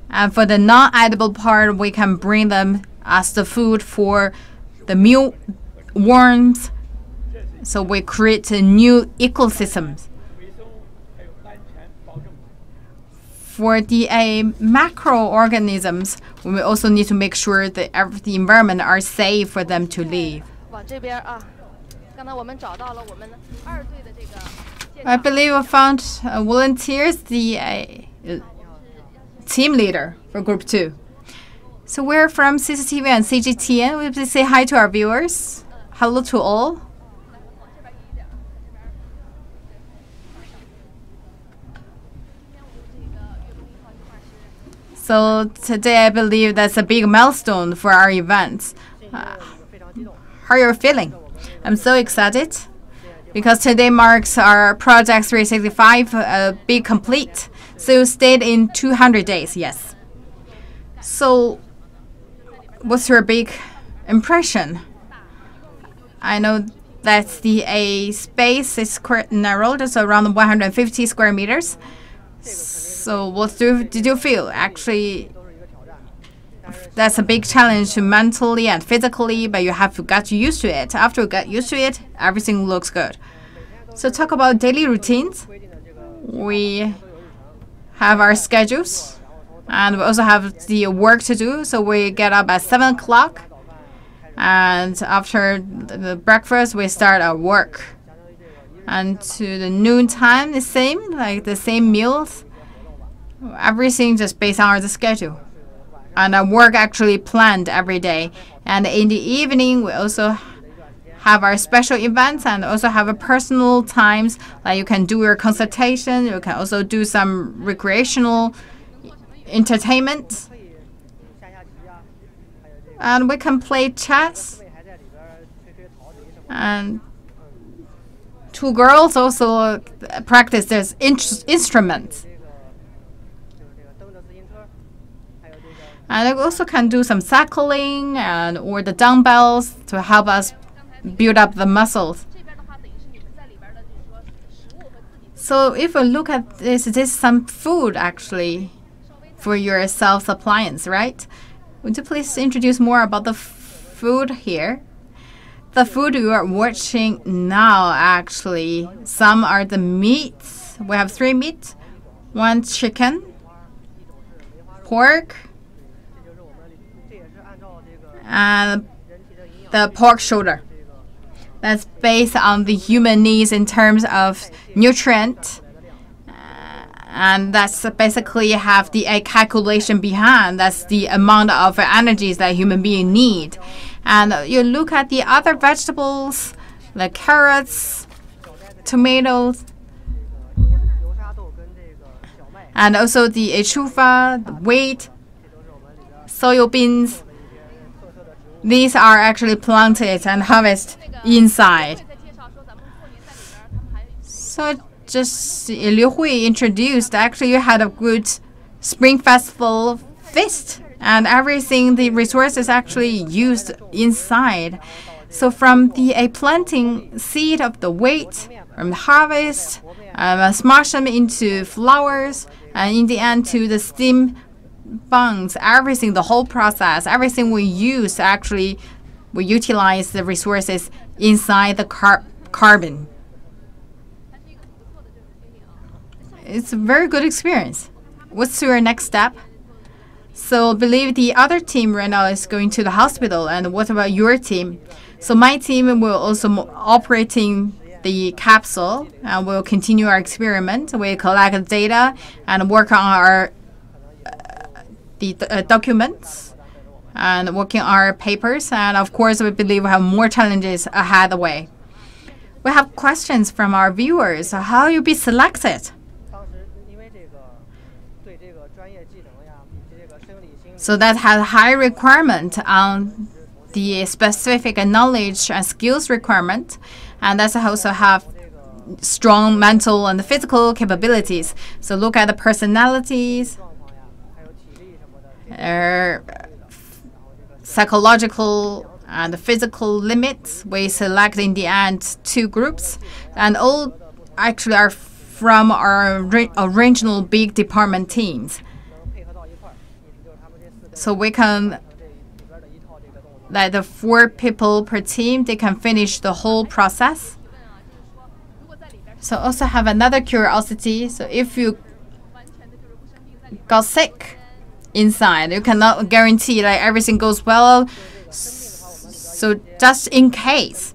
And for the non-edible part, we can bring them as the food for the mealworms. So we create a new ecosystems. For the macroorganisms, we also need to make sure that the environment are safe for them to live. I believe we found volunteers, the team leader for Group 2. So we're from CCTV and CGTN. We please say hi to our viewers. Hello to all. So today I believe that's a big milestone for our events. How are you feeling? I'm so excited because today marks our Project 365 big complete. So you stayed in 200 days, yes. So what's your big impression? I know that the space is quite narrow, just around 150 square meters. So what did you feel? Actually, that's a big challenge mentally and physically, but you have to get used to it. After you get used to it, everything looks good. So talk about daily routines. We have our schedules, and we also have the work to do. So we get up at 7 o'clock, and after the breakfast, we start our work. And to the noon time, the same, like the same meals. Everything just based on the schedule. And our work actually planned every day. And in the evening, we also have our special events and also have a personal times. Like you can do your consultation. You can also do some recreational entertainment. And we can play chess. And 2 girls also practice their instruments. And I also can do some cycling or the dumbbells to help us build up the muscles. So if we look at this is some food actually for your self-appliance, right? Would you please introduce more about the food here? The food you are watching now, actually, some are the meats. We have 3 meats, 1 chicken, pork, and the pork shoulder. That's based on the human needs in terms of nutrient. And that's basically have a calculation behind. That's the amount of energies that human beings need. And you look at the other vegetables, like carrots, tomatoes, and also the chufa, the wheat, soybeans. These are actually planted and harvested inside. So just Liu Hui introduced, actually you had a good Spring Festival feast and everything, the resources actually used inside. So from the planting seed of the wheat, from the harvest, smash them into flowers, and in the end to the steam buns, everything, the whole process, everything we use, actually we utilize the resources inside the carbon. It's a very good experience. What's your next step? So I believe the other team right now is going to the hospital. And what about your team? So my team will also operating the capsule and we'll continue our experiment. We collect data and work on our documents and working on our papers. And of course, we believe we have more challenges ahead of the way. We have questions from our viewers. How you be selected? So that has high requirement on the specific knowledge and skills requirement, and that's also have strong mental and physical capabilities. So look at the personalities, psychological and physical limits. We select in the end 2 groups, and all actually are from our original big department teams. So we can, like the 4 people per team, they can finish the whole process. So also have another curiosity. So if you got sick inside, you cannot guarantee like everything goes well. So just in case,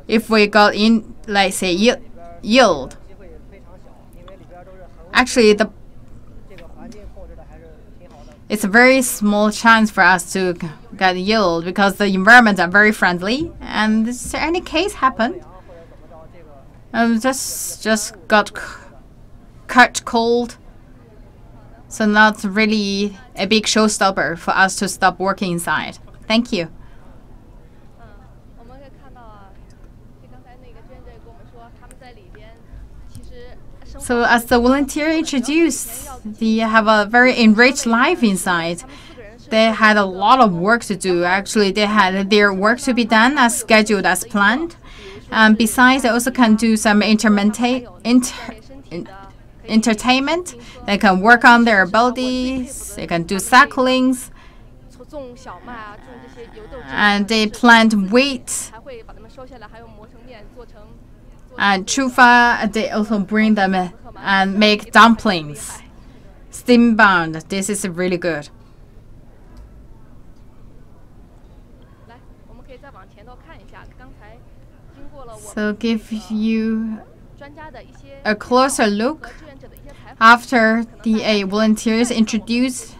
if we got in, like say yield, actually it's a very small chance for us to get yield because the environments are very friendly. And is there any case happen? Just got caught cold. So not really a big showstopper for us to stop working inside. Thank you. So as the volunteer introduced, they have a very enriched life inside. They had a lot of work to do. Actually, they had their work to be done as scheduled, as planned. Besides, they also can do some entertainment. They can work on their abilities. They can do cyclings. And they plant wheat. And chufa, they also bring them and make dumplings. Steam bound. This is really good. So give you a closer look after the volunteers introduced.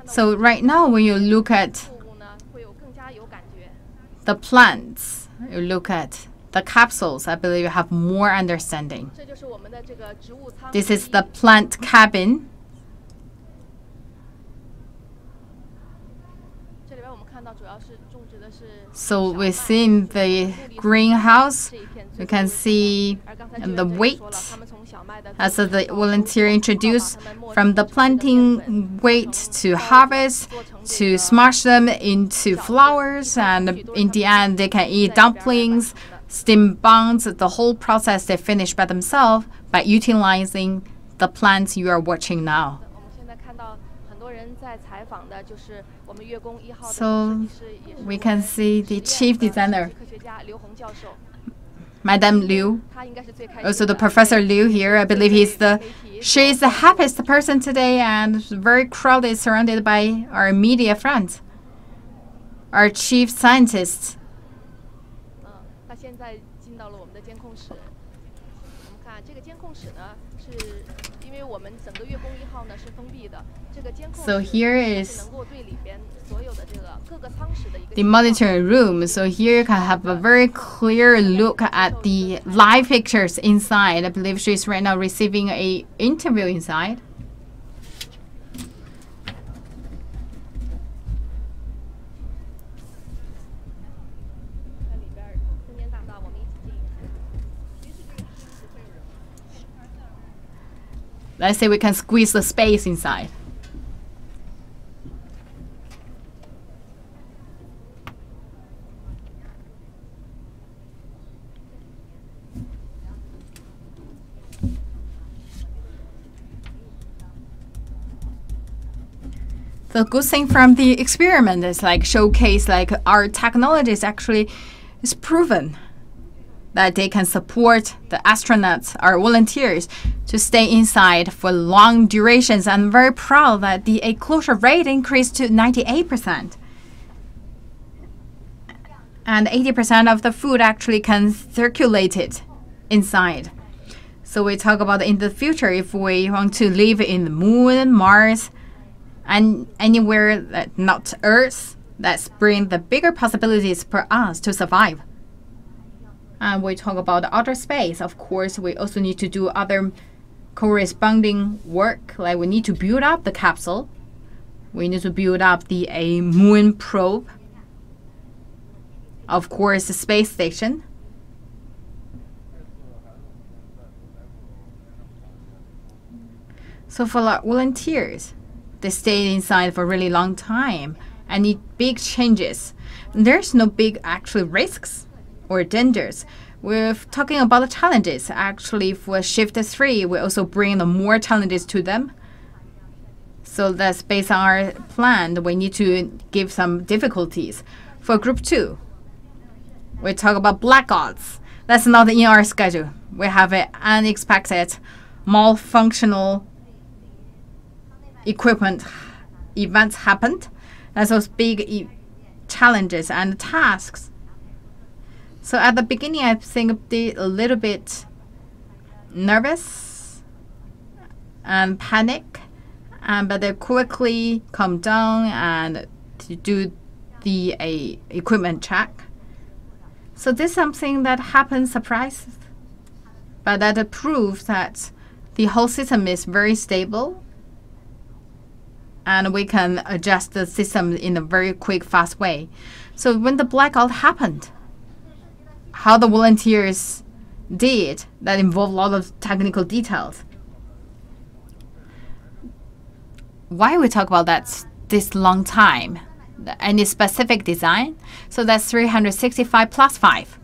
So right now when you look at the plants, you look at the capsules, I believe you have more understanding. This is the plant cabin. So within the greenhouse, you can see the weight as the volunteer introduced from the planting weight to harvest to smash them into flowers, and in the end they can eat dumplings, steam buns. The whole process they finish by themselves by utilizing the plants you are watching now. So we can see the chief designer, Madame Liu, also the Professor Liu here. I believe she is the happiest person today and very crowded, surrounded by our media friends, our chief scientists. So here is the monitoring room. So here you can have a very clear look at the live pictures inside. I believe she's right now receiving an interview inside. Let's say we can squeeze the space inside. The good thing from the experiment is like showcase like our technology is actually is proven that they can support the astronauts, our volunteers, to stay inside for long durations. I'm very proud that the closure rate increased to 98%. And 80% of the food actually can circulate it inside. So we talk about in the future, if we want to live in the moon, Mars, and anywhere that not Earth, that's bring the bigger possibilities for us to survive. And we talk about outer space. Of course, we also need to do other corresponding work. Like we need to build up the capsule. We need to build up the moon probe. Of course, the space station. So for our volunteers, they stay inside for a really long time and need big changes. There's no big actual risks or dangers. We're talking about the challenges. Actually, for shift 3, we also bring more challenges to them. So that's based on our plan. We need to give some difficulties. For group 2, we talk about blackouts. That's not in our schedule. We have an unexpected malfunctional equipment events happened. That's those big challenges and tasks. So at the beginning, I think a little bit nervous and panic, but they quickly calm down and to do the equipment check. So this is something that happened surprise, but that proves that the whole system is very stable, and we can adjust the system in a very quick, fast way. So when the blackout happened, how the volunteers did, that involved a lot of technical details. Why we talk about that this long time? Any specific design? So that's 365 plus 5.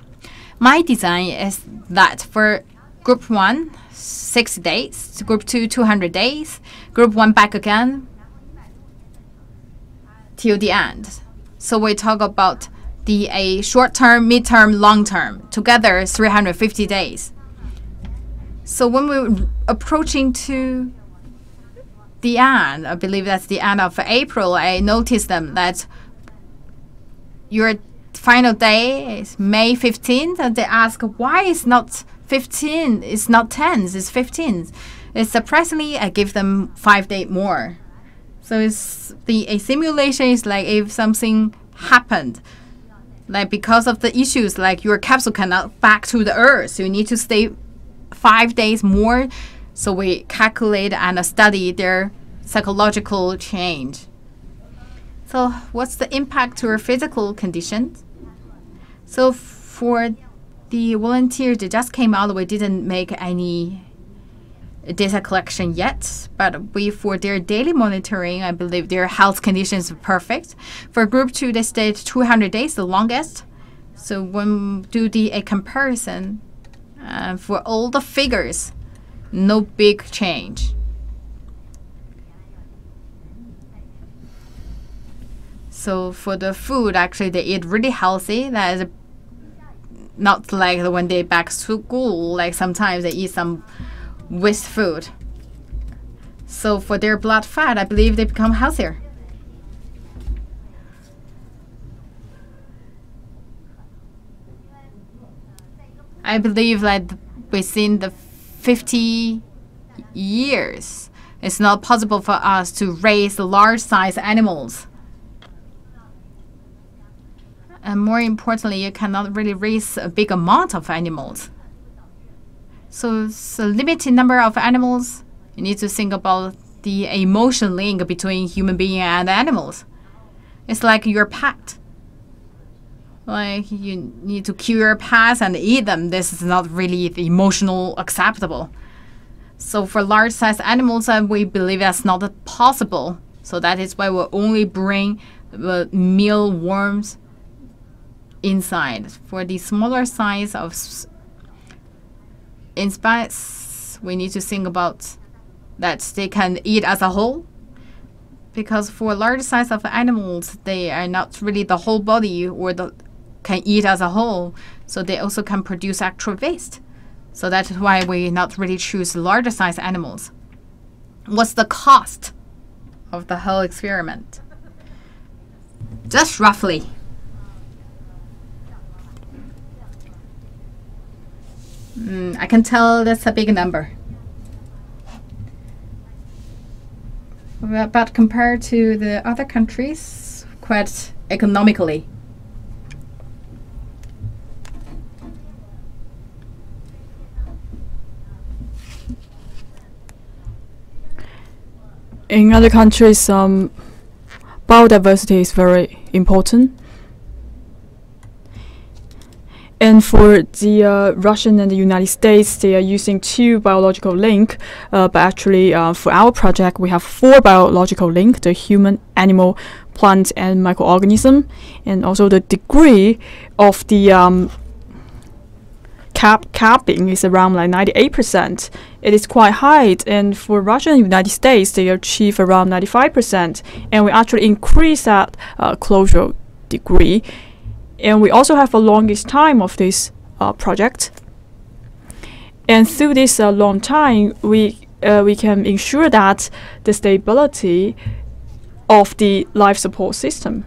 My design is that for group 1, 60 days, group 2, 200 days, group 1 back again till the end. So we talk about the short-term, mid-term, long-term, together 350 days. So when we're approaching to the end, I believe that's the end of April, I noticed them that your final day is May 15th, and they ask why it's not 15, it's not 10, it's 15. It's surprisingly, I give them 5 days more. So it's a simulation is like if something happened, like because of the issues, like your capsule cannot back to the Earth, so you need to stay 5 days more. So we calculate and study their psychological change. So what's the impact to our physical conditions? So for the volunteers that just came out, we didn't make any data collection yet, but for their daily monitoring, I believe their health conditions are perfect. For group 2, they stayed 200 days, the longest. So when do a comparison, for all the figures, no big change. So for the food, actually, they eat really healthy. That is not like when they back to school, like sometimes they eat some waste food. So for their blood fat, I believe they become healthier. I believe that within the 50 years, it's not possible for us to raise large-size animals. And more importantly, you cannot really raise a big amount of animals. So it's a limited number of animals. You need to think about the emotion link between human being and animals. It's like your pet. Like you need to kill your pets and eat them. This is not really emotional acceptable. So for large-sized animals, we believe that's not possible. So that is why we'll only bring the mealworms inside. For the smaller size of insects, we need to think about that they can eat as a whole. Because for large size of animals, they are not really the whole body or can eat as a whole. So they also can produce extra waste. So that is why we not really choose larger size animals. What's the cost of the whole experiment? Just roughly. I can tell that's a big number. But compared to the other countries, quite economically. In other countries, biodiversity is very important. And for the Russian and the United States, they are using 2 biological links. But actually, for our project, we have 4 biological links: the human, animal, plant, and microorganism. And also the degree of the capping is around like 98%. It is quite high. And for Russia and United States, they achieve around 95%. And we actually increase that closure degree. And we also have a longest time of this project. And through this long time, we can ensure that the stability of the life support system.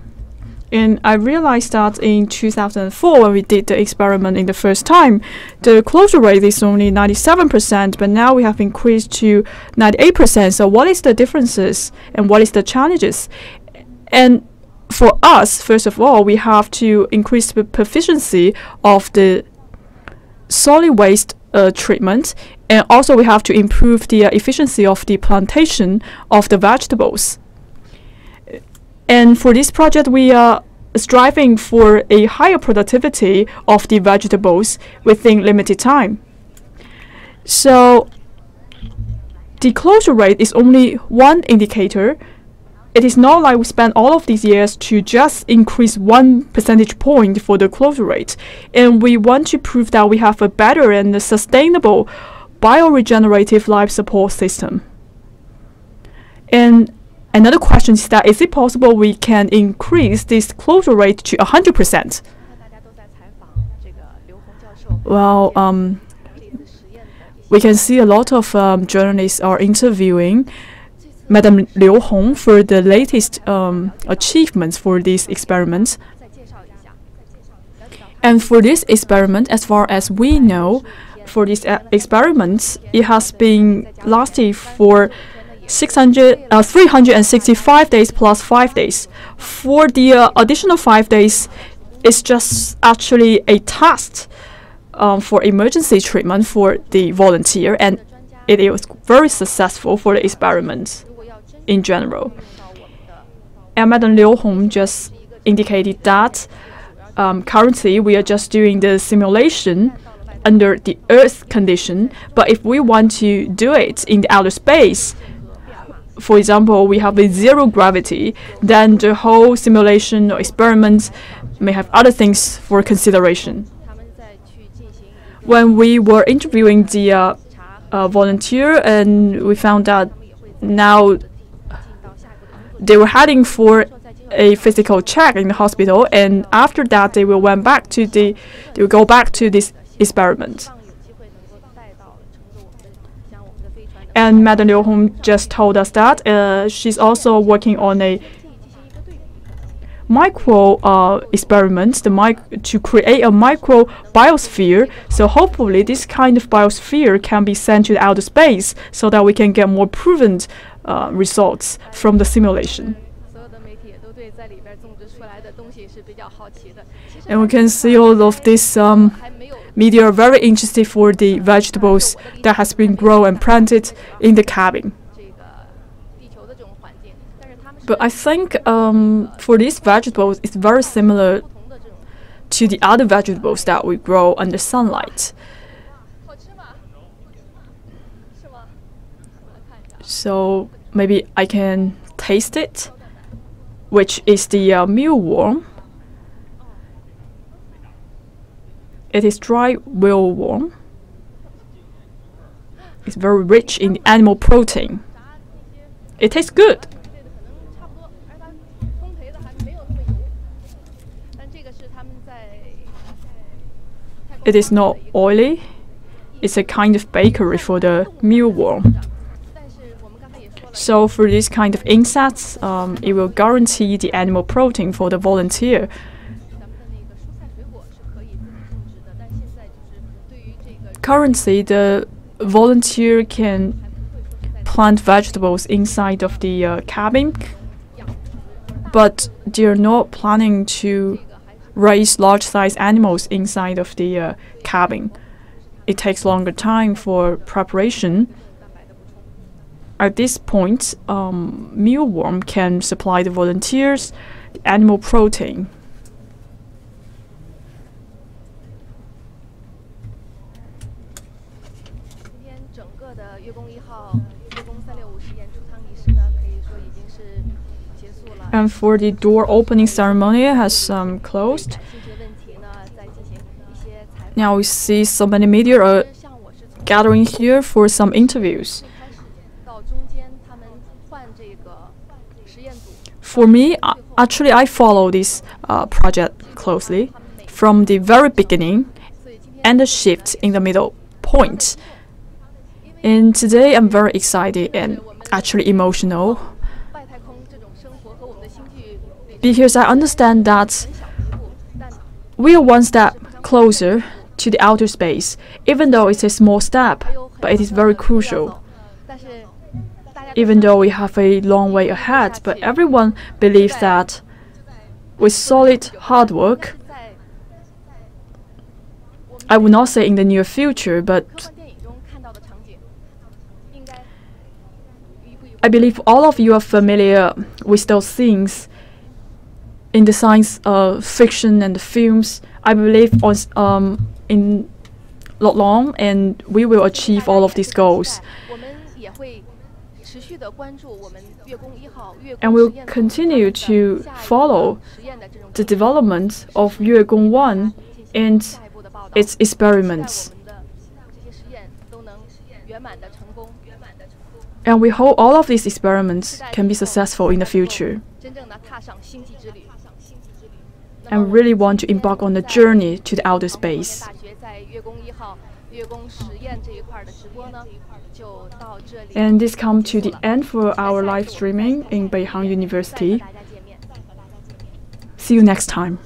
And I realized that in 2004, when we did the experiment in the first time, the closure rate is only 97%, but now we have increased to 98%. So what is the differences and what is the challenges? And for us, first of all, we have to increase the proficiency of the solid waste treatment, and also we have to improve the efficiency of the plantation of the vegetables. And for this project, we are striving for a higher productivity of the vegetables within limited time. So the closure rate is only one indicator. It is not like we spent all of these years to just increase 1 percentage point for the closure rate. And we want to prove that we have a better and a sustainable bioregenerative life support system. And another question is that, is it possible we can increase this closure rate to 100%? Well, we can see a lot of journalists are interviewing Madam Liu Hong for the latest achievements for this experiment. And for this experiment, as far as we know, for this experiment, it has been lasted for 365 days plus 5 days. For the additional 5 days, it's just actually a test for emergency treatment for the volunteer, and it was very successful for the experiment in general. And Madam Liu Hong just indicated that currently we are just doing the simulation under the Earth condition, but if we want to do it in the outer space, for example, we have a zero gravity, then the whole simulation or experiment may have other things for consideration. When we were interviewing the volunteer, and we found that now they were heading for a physical check in the hospital, and after that they will go back to this experiment. And Madam Liu Hong just told us that she's also working on a micro experiment to create a micro biosphere. So hopefully this kind of biosphere can be sent to the outer space so that we can get more proven results from the simulation. And we can see all of this media are very interested for the vegetables that has been grown and planted in the cabin. But I think for these vegetables, it's very similar to the other vegetables that we grow under sunlight. So maybe I can taste it, which is the mealworm. It is dry mealworm. It's very rich in animal protein. It tastes good. It is not oily. It's a kind of bakery for the mealworm. So for this kind of insects, it will guarantee the animal protein for the volunteer. Currently, the volunteer can plant vegetables inside of the cabin, but they're not planning to raise large-sized animals inside of the cabin. It takes longer time for preparation. At this point, mealworm can supply the volunteers the animal protein. And for the door opening ceremony has closed. Now we see so many media are gathering here for some interviews. For me, actually, I follow this project closely from the very beginning and the shift in the middle point. And today I'm very excited and actually emotional, because I understand that we are one step closer to the outer space, even though it's a small step, but it is very crucial. Even though we have a long way ahead, but everyone believes that with solid hard work, I would not say in the near future, but I believe all of you are familiar with those things in the science fiction and the films. I believe in not long, and we will achieve all of these goals. And we'll continue to follow the development of月宫 1 and its experiments. And we hope all of these experiments can be successful in the future. And really want to embark on the journey to the outer space. And this comes to the end for our live streaming in Beihang University. See you next time.